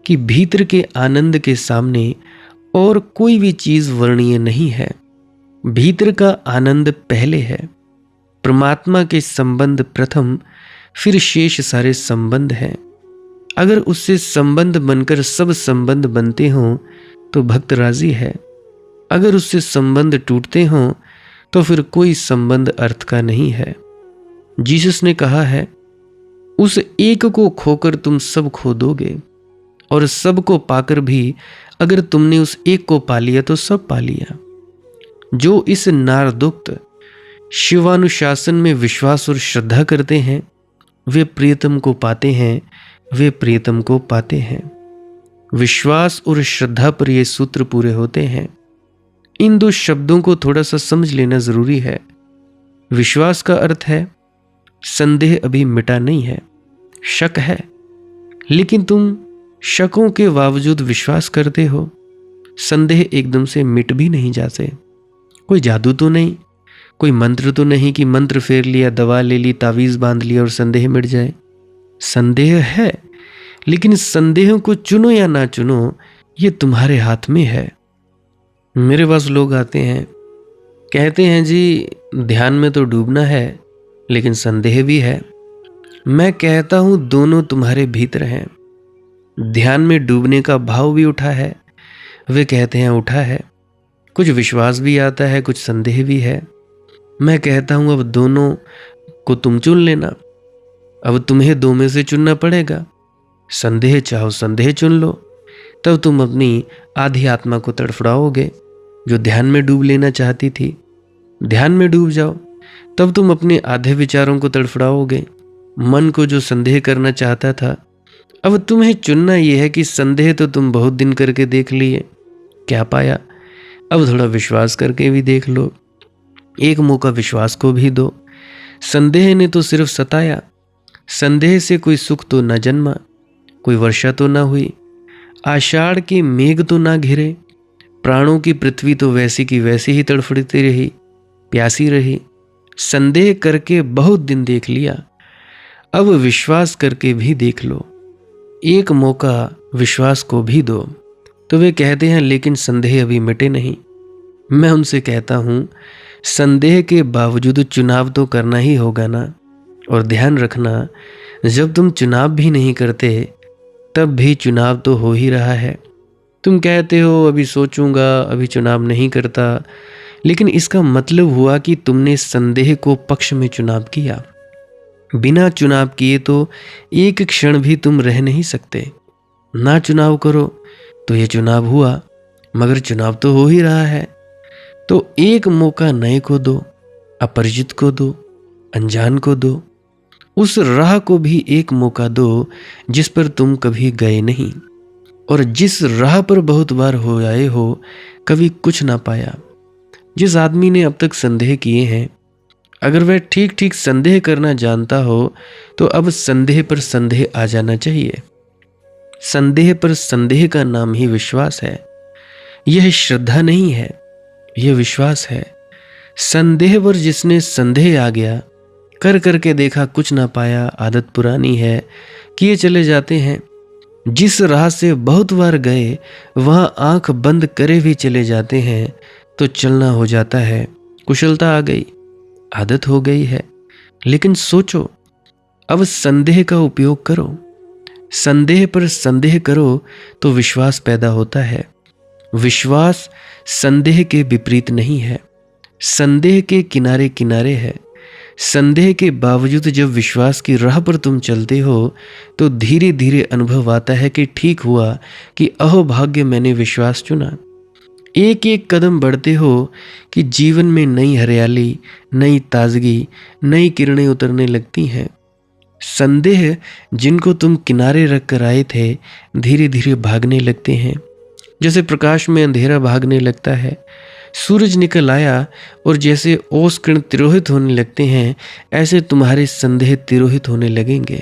कि भीतर के आनंद के सामने और कोई भी चीज वर्णीय नहीं है। भीतर का आनंद पहले है, परमात्मा के संबंध प्रथम, फिर शेष सारे संबंध हैं। अगर उससे संबंध बनकर सब संबंध बनते हों तो भक्त राजी है। अगर उससे संबंध टूटते हों तो फिर कोई संबंध अर्थ का नहीं है। जीसस ने कहा है, उस एक को खोकर तुम सब खो दोगे, और सब को पाकर भी अगर तुमने उस एक को पा लिया तो सब पा लिया। जो इस नारदुक्त शिवानुशासन में विश्वास और श्रद्धा करते हैं वे प्रियतम को पाते हैं, वे प्रियतम को पाते हैं। विश्वास और श्रद्धा पर ये सूत्र पूरे होते हैं। इन दो शब्दों को थोड़ा सा समझ लेना जरूरी है। विश्वास का अर्थ है संदेह अभी मिटा नहीं है, शक है, लेकिन तुम शकों के बावजूद विश्वास करते हो। संदेह एकदम से मिट भी नहीं जाते। कोई जादू तो नहीं, कोई मंत्र तो नहीं कि मंत्र फेर लिया, दवा ले ली, तावीज बांध लिया और संदेह मिट जाए। संदेह है, लेकिन संदेह को चुनो या ना चुनो ये तुम्हारे हाथ में है। मेरे पास लोग आते हैं, कहते हैं जी ध्यान में तो डूबना है लेकिन संदेह भी है। मैं कहता हूं दोनों तुम्हारे भीतर हैं। ध्यान में डूबने का भाव भी उठा है, वे कहते हैं उठा है। कुछ विश्वास भी आता है, कुछ संदेह भी है। मैं कहता हूं अब दोनों को तुम चुन लेना। अब तुम्हें दो में से चुनना पड़ेगा। संदेह चाहो संदेह चुन लो, तब तुम अपनी आधी आत्मा को तड़फड़ाओगे जो ध्यान में डूब लेना चाहती थी। ध्यान में डूब जाओ, तब तुम अपने आधे विचारों को तड़फड़ाओगे, मन को जो संदेह करना चाहता था। अब तुम्हें चुनना यह है कि संदेह तो तुम बहुत दिन करके देख लिए, क्या पाया? अब थोड़ा विश्वास करके भी देख लो। एक मौका विश्वास को भी दो। संदेह ने तो सिर्फ सताया। संदेह से कोई सुख तो न जन्मा, कोई वर्षा तो न हुई, आषाढ़ के मेघ तो ना घिरे, प्राणों की पृथ्वी तो वैसी की वैसी ही तड़फड़ती रही, प्यासी रही। संदेह करके बहुत दिन देख लिया, अब विश्वास करके भी देख लो। एक मौका विश्वास को भी दो। तो वे कहते हैं लेकिन संदेह अभी मिटे नहीं। मैं उनसे कहता हूं संदेह के बावजूद चुनाव तो करना ही होगा ना। और ध्यान रखना, जब तुम चुनाव भी नहीं करते तब भी चुनाव तो हो ही रहा है। तुम कहते हो अभी सोचूंगा, अभी चुनाव नहीं करता, लेकिन इसका मतलब हुआ कि तुमने संदेह को पक्ष में चुनाव किया। बिना चुनाव किए तो एक क्षण भी तुम रह नहीं सकते। ना चुनाव करो तो ये चुनाव हुआ, मगर चुनाव तो हो ही रहा है। तो एक मौका नए को दो, अपरिचित को दो, अनजान को दो। उस राह को भी एक मौका दो जिस पर तुम कभी गए नहीं, और जिस राह पर बहुत बार हो आए हो, कभी कुछ ना पाया। जिस आदमी ने अब तक संदेह किए हैं, अगर वह ठीक ठीक संदेह करना जानता हो तो अब संदेह पर संदेह आ जाना चाहिए। संदेह पर संदेह का नाम ही विश्वास है। यह श्रद्धा नहीं है, यह विश्वास है। संदेह पर जिसने संदेह आ गया, कर करके देखा कुछ ना पाया, आदत पुरानी है, किए चले जाते हैं। जिस राह से बहुत बार गए वहां आंख बंद करे भी चले जाते हैं तो चलना हो जाता है। कुशलता आ गई, आदत हो गई है। लेकिन सोचो, अब संदेह का उपयोग करो। संदेह पर संदेह करो तो विश्वास पैदा होता है। विश्वास संदेह के विपरीत नहीं है, संदेह के किनारे किनारे है। संदेह के बावजूद जब विश्वास की राह पर तुम चलते हो तो धीरे धीरे अनुभव आता है कि ठीक हुआ कि अहो भाग्य मैंने विश्वास चुना। एक एक कदम बढ़ते हो कि जीवन में नई हरियाली, नई ताजगी, नई किरणें उतरने लगती हैं। संदेह जिनको तुम किनारे रख कर आए थे धीरे धीरे भागने लगते हैं। जैसे प्रकाश में अंधेरा भागने लगता है, सूरज निकल आया और जैसे ओस किरण तिरोहित होने लगते हैं, ऐसे तुम्हारे संदेह तिरोहित होने लगेंगे।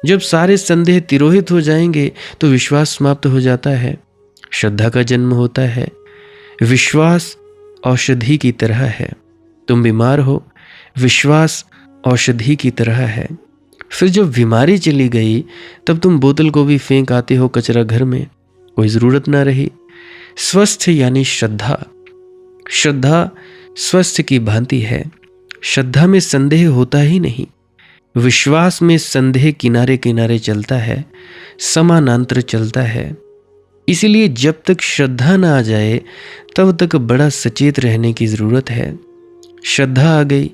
जब सारे संदेह तिरोहित हो जाएंगे तो विश्वास समाप्त हो जाता है, श्रद्धा का जन्म होता है। विश्वास औषधि की तरह है। तुम बीमार हो, विश्वास औषधि की तरह है। फिर जब बीमारी चली गई तब तुम बोतल को भी फेंक आते हो कचरा घर में, कोई ज़रूरत ना रही। स्वस्थ यानी श्रद्धा। श्रद्धा स्वस्थ की भांति है। श्रद्धा में संदेह होता ही नहीं। विश्वास में संदेह किनारे किनारे चलता है, समानांतर चलता है। इसीलिए जब तक श्रद्धा ना आ जाए तब तक बड़ा सचेत रहने की ज़रूरत है। श्रद्धा आ गई,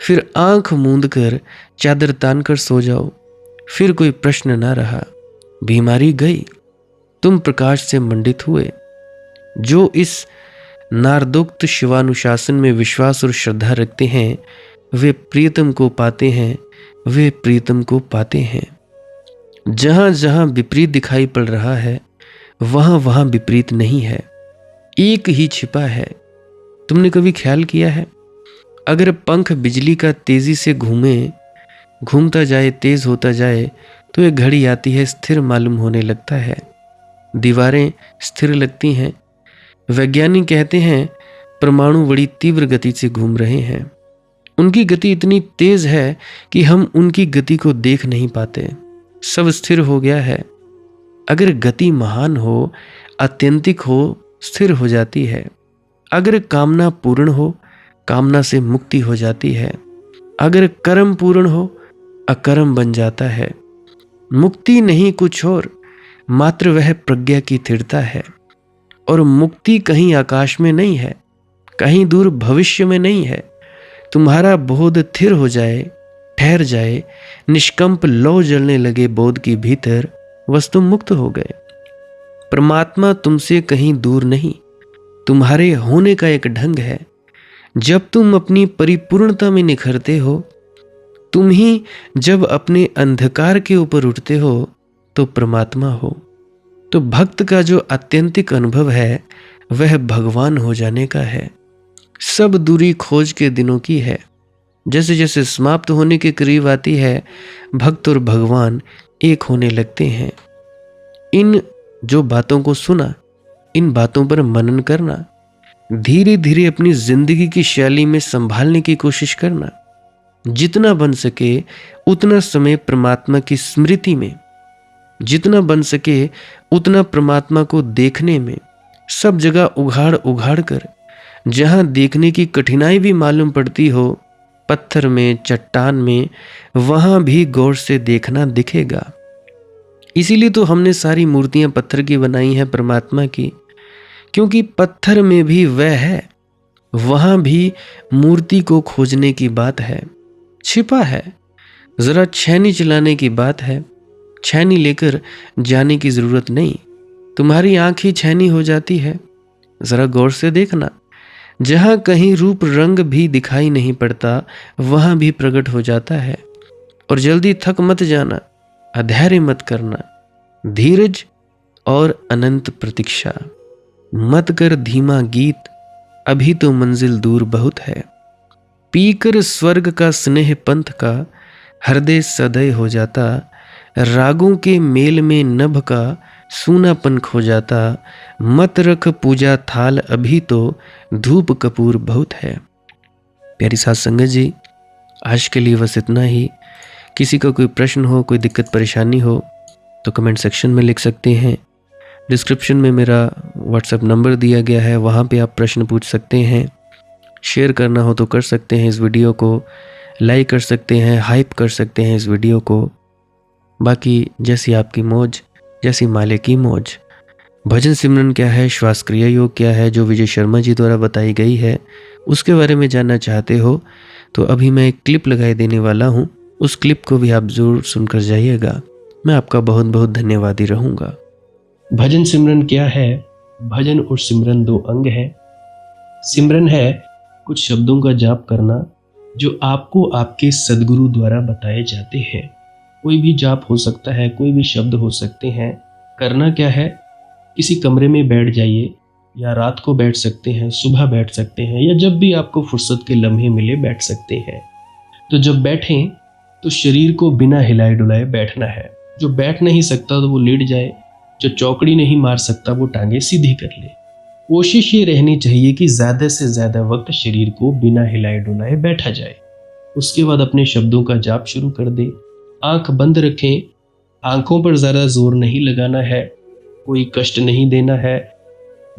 फिर आंख मूंद कर चादर तान कर सो जाओ, फिर कोई प्रश्न ना रहा। बीमारी गई, तुम प्रकाश से मंडित हुए। जो इस नारदोक्त शिवानुशासन में विश्वास और श्रद्धा रखते हैं वे प्रियतम को पाते हैं, वे प्रियतम को पाते हैं। जहां जहां विपरीत दिखाई पड़ रहा है वहां वहां विपरीत नहीं है, एक ही छिपा है। तुमने कभी ख्याल किया है, अगर पंख बिजली का तेजी से घूमता जाए, तेज होता जाए, तो एक घड़ी आती है स्थिर मालूम होने लगता है। दीवारें स्थिर लगती हैं। वैज्ञानिक कहते हैं परमाणु बड़ी तीव्र गति से घूम रहे हैं। उनकी गति इतनी तेज है कि हम उनकी गति को देख नहीं पाते। सब स्थिर हो गया है। अगर गति महान हो, आत्यंतिक हो, स्थिर हो जाती है। अगर कामना पूर्ण हो, कामना से मुक्ति हो जाती है। अगर कर्म पूर्ण हो, अकर्म बन जाता है। मुक्ति नहीं कुछ और, मात्र वह प्रज्ञा की स्थिरता है। और मुक्ति कहीं आकाश में नहीं है, कहीं दूर भविष्य में नहीं है। तुम्हारा बोध स्थिर हो जाए, ठहर जाए, निष्कंप लौ जलने लगे बोध के भीतर, बस तुम मुक्त हो गए। परमात्मा तुमसे कहीं दूर नहीं, तुम्हारे होने का एक ढंग है। जब तुम अपनी परिपूर्णता में निखरते हो, तुम ही जब अपने अंधकार के ऊपर उठते हो तो परमात्मा हो। तो भक्त का जो आत्यंतिक अनुभव है वह भगवान हो जाने का है। सब दूरी खोज के दिनों की है। जैसे जैसे समाप्त होने के करीब आती है, भक्त और भगवान एक होने लगते हैं। इन जो बातों को सुना, इन बातों पर मनन करना, धीरे धीरे अपनी जिंदगी की शैली में संभालने की कोशिश करना। जितना बन सके उतना समय परमात्मा की स्मृति में, जितना बन सके उतना परमात्मा को देखने में, सब जगह उघाड़ उघाड़ कर, जहां देखने की कठिनाई भी मालूम पड़ती हो, पत्थर में, चट्टान में, वहां भी गौर से देखना दिखेगा। इसीलिए तो हमने सारी मूर्तियां पत्थर की बनाई हैं परमात्मा की, क्योंकि पत्थर में भी वह है, वहां भी मूर्ति को खोजने की बात है, छिपा है। जरा छैनी चलाने की बात है, छैनी लेकर जाने की जरूरत नहीं, तुम्हारी आंख ही छैनी हो जाती है। जरा गौर से देखना, जहां कहीं रूप रंग भी दिखाई नहीं पड़ता वहां भी प्रकट हो जाता है। और जल्दी थक मत जाना, अधैर्य मत करना, धीरज और अनंत प्रतीक्षा। मत कर धीमा गीत, अभी तो मंजिल दूर बहुत है। पीकर स्वर्ग का स्नेह पंथ का, हृदय सदय हो जाता। रागों के मेल में नभ का सूनापन खो जाता। मत रख पूजा थाल, अभी तो धूप कपूर बहुत है। प्यारी साथ संगत जी, आज के लिए बस इतना ही। किसी का कोई प्रश्न हो, कोई दिक्कत परेशानी हो तो कमेंट सेक्शन में लिख सकते हैं। डिस्क्रिप्शन में मेरा व्हाट्सएप नंबर दिया गया है, वहाँ पे आप प्रश्न पूछ सकते हैं। शेयर करना हो तो कर सकते हैं, इस वीडियो को लाइक कर सकते हैं, हाइप कर सकते हैं इस वीडियो को। बाकी जैसी आपकी मौज, जैसी माले की मौज। भजन सिमरन क्या है, श्वास क्रिया योग क्या है, जो विजय शर्मा जी द्वारा बताई गई है, उसके बारे में जानना चाहते हो तो अभी मैं एक क्लिप लगाए देने वाला हूँ, उस क्लिप को भी आप जरूर सुनकर जाइएगा। मैं आपका बहुत बहुत धन्यवादी रहूँगा। भजन सिमरन क्या है? भजन और सिमरन दो अंग है। सिमरन है कुछ शब्दों का जाप करना जो आपको आपके सदगुरु द्वारा बताए जाते हैं। कोई भी जाप हो सकता है, कोई भी शब्द हो सकते हैं। करना क्या है, किसी कमरे में बैठ जाइए, या रात को बैठ सकते हैं, सुबह बैठ सकते हैं, या जब भी आपको फुर्सत के लम्हे मिले बैठ सकते हैं। तो जब बैठें तो शरीर को बिना हिलाए डुलाए बैठना है। जो बैठ नहीं सकता तो वो लेट जाए, जो चौकड़ी नहीं मार सकता वो टांगे सीधी कर ले। कोशिश ये रहनी चाहिए कि ज़्यादा से ज़्यादा वक्त शरीर को बिना हिलाए डुलाए बैठा जाए। उसके बाद अपने शब्दों का जाप शुरू कर दे। आंख बंद रखें, आंखों पर ज़्यादा जोर नहीं लगाना है, कोई कष्ट नहीं देना है,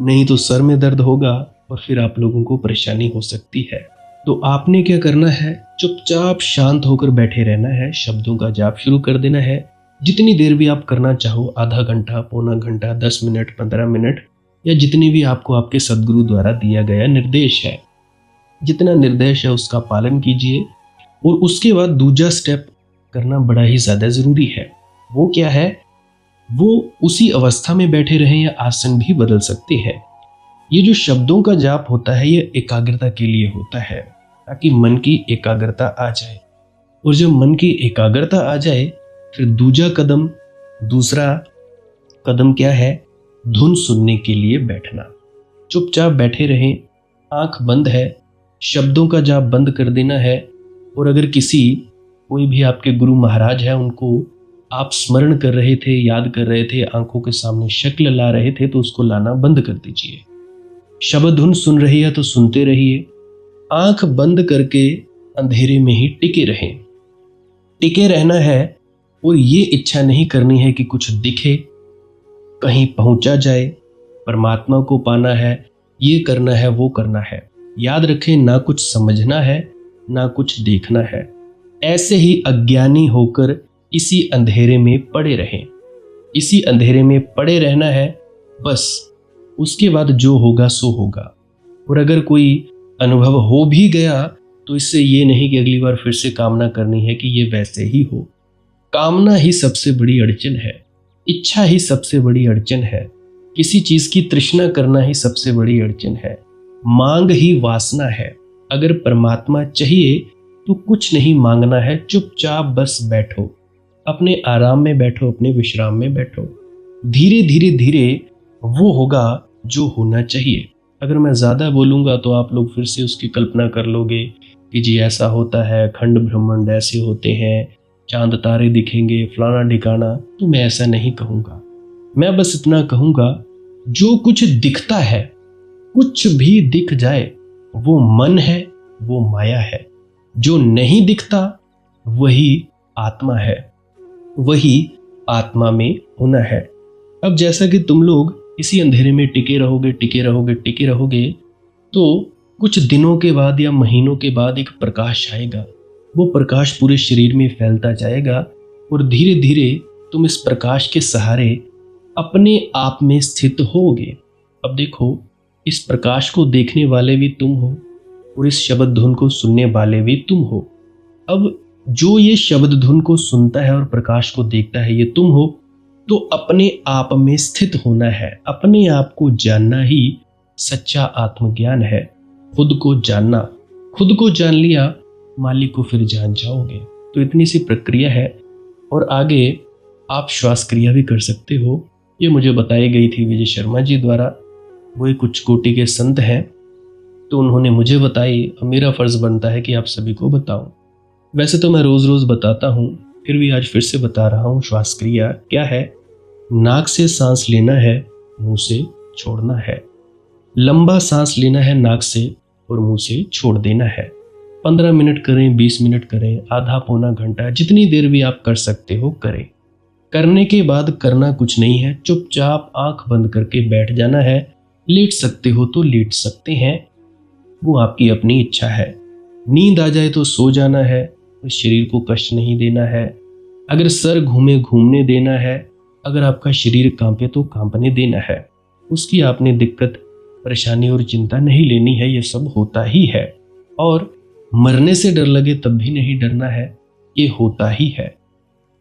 नहीं तो सर में दर्द होगा और फिर आप लोगों को परेशानी हो सकती है। तो आपने क्या करना है, चुपचाप शांत होकर बैठे रहना है, शब्दों का जाप शुरू कर देना है। जितनी देर भी आप करना चाहो, आधा घंटा, पौना घंटा, 10 मिनट, 15 मिनट, या जितनी भी आपको आपके सदगुरु द्वारा दिया गया निर्देश है, जितना निर्देश है उसका पालन कीजिए। और उसके बाद दूसरा स्टेप करना बड़ा ही ज़्यादा ज़रूरी है। वो क्या है, वो उसी अवस्था में बैठे रहें या आसन भी बदल सकते हैं। ये जो शब्दों का जाप होता है ये एकाग्रता के लिए होता है, ताकि मन की एकाग्रता आ जाए। और जब मन की एकाग्रता आ जाए फिर दूसरा कदम क्या है, धुन सुनने के लिए बैठना। चुपचाप बैठे रहें, आंख बंद है, शब्दों का जाप बंद कर देना है। और अगर कोई भी आपके गुरु महाराज है उनको आप स्मरण कर रहे थे, याद कर रहे थे, आंखों के सामने शक्ल ला रहे थे, तो उसको लाना बंद कर दीजिए। शब्द धुन सुन रही है तो सुनते रहिए, आंख बंद करके अंधेरे में ही टिके रहें। टिके रहना है और ये इच्छा नहीं करनी है कि कुछ दिखे, कहीं पहुंचा जाए, परमात्मा को पाना है, ये करना है, वो करना है। याद रखें, ना कुछ समझना है, ना कुछ देखना है। ऐसे ही अज्ञानी होकर इसी अंधेरे में पड़े रहें। इसी अंधेरे में पड़े रहना है बस। उसके बाद जो होगा सो होगा। और अगर कोई अनुभव हो भी गया तो इससे ये नहीं कि अगली बार फिर से कामना करनी है कि ये वैसे ही हो। कामना ही सबसे बड़ी अड़चन है, इच्छा ही सबसे बड़ी अड़चन है, किसी चीज की तृष्णा करना ही सबसे बड़ी अड़चन है, मांग ही वासना है। अगर परमात्मा चाहिए तो कुछ नहीं मांगना है, चुपचाप बस बैठो, अपने आराम में बैठो, अपने विश्राम में बैठो। धीरे धीरे धीरे वो होगा जो होना चाहिए। अगर मैं ज़्यादा बोलूँगा तो आप लोग फिर से उसकी कल्पना कर लोगे कि जी ऐसा होता है, खंड ब्रह्मांड ऐसे होते हैं, चांद तारे दिखेंगे, फलाना ढिकाना। तो मैं ऐसा नहीं कहूँगा, मैं बस इतना कहूँगा, जो कुछ दिखता है, कुछ भी दिख जाए, वो मन है, वो माया है। जो नहीं दिखता वही आत्मा है, वही आत्मा में होना है। अब जैसा कि तुम लोग इसी अंधेरे में टिके रहोगे, टिके रहोगे, टिके रहोगे, तो कुछ दिनों के बाद या महीनों के बाद एक प्रकाश आएगा। वो प्रकाश पूरे शरीर में फैलता जाएगा और धीरे धीरे तुम इस प्रकाश के सहारे अपने आप में स्थित होगे। अब देखो, इस प्रकाश को देखने वाले भी तुम हो और इस शब्द धुन को सुनने वाले भी तुम हो। अब जो ये शब्द धुन को सुनता है और प्रकाश को देखता है, ये तुम हो। तो अपने आप में स्थित होना है, अपने आप को जानना ही सच्चा आत्मज्ञान है। खुद को जानना, खुद को जान लिया, मालिक को फिर जान जाओगे। तो इतनी सी प्रक्रिया है। और आगे आप श्वास क्रिया भी कर सकते हो। ये मुझे बताई गई थी विजय शर्मा जी द्वारा। वो एक उच्च कोटि के संत हैं, तो उन्होंने मुझे बताई, मेरा फर्ज बनता है कि आप सभी को बताऊं। वैसे तो मैं रोज रोज बताता हूं, फिर भी आज फिर से बता रहा हूं। श्वास क्रिया क्या है? नाक से सांस लेना है, मुंह से छोड़ना है। लंबा सांस लेना है नाक से और मुंह से छोड़ देना है। 15 मिनट करें, 20 मिनट करें, आधा पौना घंटा, जितनी देर भी आप कर सकते हो करें। करने के बाद करना कुछ नहीं है, चुपचाप आंख बंद करके बैठ जाना है। लेट सकते हो तो लेट सकते हैं, वो आपकी अपनी इच्छा है। नींद आ जाए तो सो जाना है, तो शरीर को कष्ट नहीं देना है। अगर सर घूमे घूमने देना है, अगर आपका शरीर कांपे तो कांपने देना है। उसकी आपने दिक्कत, परेशानी और चिंता नहीं लेनी है, ये सब होता ही है। और मरने से डर लगे तब भी नहीं डरना है, ये होता ही है।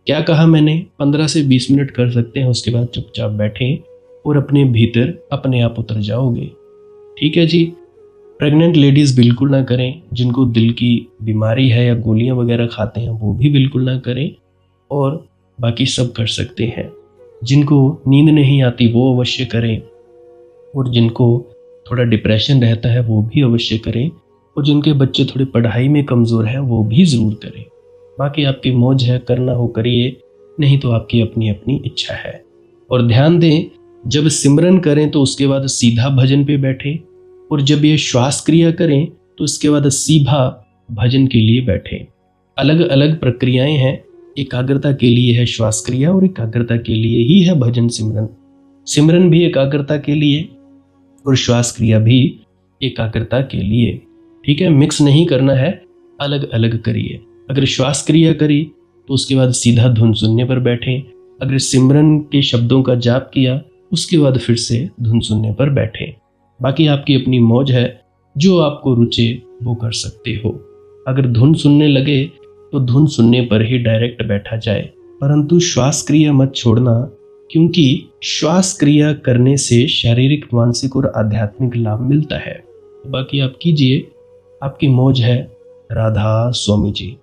क्या कहा मैंने? 15 से 20 मिनट कर सकते हैं, उसके बाद चुपचाप बैठें और अपने भीतर अपने आप उतर जाओगे। ठीक है जी। प्रेग्नेंट लेडीज़ बिल्कुल ना करें, जिनको दिल की बीमारी है या गोलियां वगैरह खाते हैं वो भी बिल्कुल ना करें, और बाकी सब कर सकते हैं। जिनको नींद नहीं आती वो अवश्य करें, और जिनको थोड़ा डिप्रेशन रहता है वो भी अवश्य करें, और जिनके बच्चे थोड़े पढ़ाई में कमज़ोर हैं वो भी ज़रूर करें। बाकी आपकी मौज है, करना हो करिए, नहीं तो आपकी अपनी अपनी इच्छा है। और ध्यान दें, जब सिमरन करें तो उसके बाद सीधा भजन पे बैठें, और जब ये श्वास क्रिया करें तो इसके बाद सीधा भजन के लिए बैठें। अलग अलग प्रक्रियाएं हैं, एकाग्रता के लिए है श्वास क्रिया और एकाग्रता के लिए ही है भजन सिमरन। सिमरन भी एकाग्रता के लिए और श्वास क्रिया भी एकाग्रता के लिए। ठीक है, मिक्स नहीं करना है, अलग अलग करिए। अगर श्वास क्रिया करी तो उसके बाद सीधा धुन सुनने पर बैठें। अगर सिमरन के शब्दों का जाप किया उसके बाद फिर से धुन सुनने पर बैठें। बाकी आपकी अपनी मौज है, जो आपको रुचे वो कर सकते हो। अगर धुन सुनने लगे तो धुन सुनने पर ही डायरेक्ट बैठा जाए, परंतु श्वास क्रिया मत छोड़ना, क्योंकि श्वास क्रिया करने से शारीरिक, मानसिक और आध्यात्मिक लाभ मिलता है। बाकी आप कीजिए, आपकी मौज है। राधा स्वामी जी।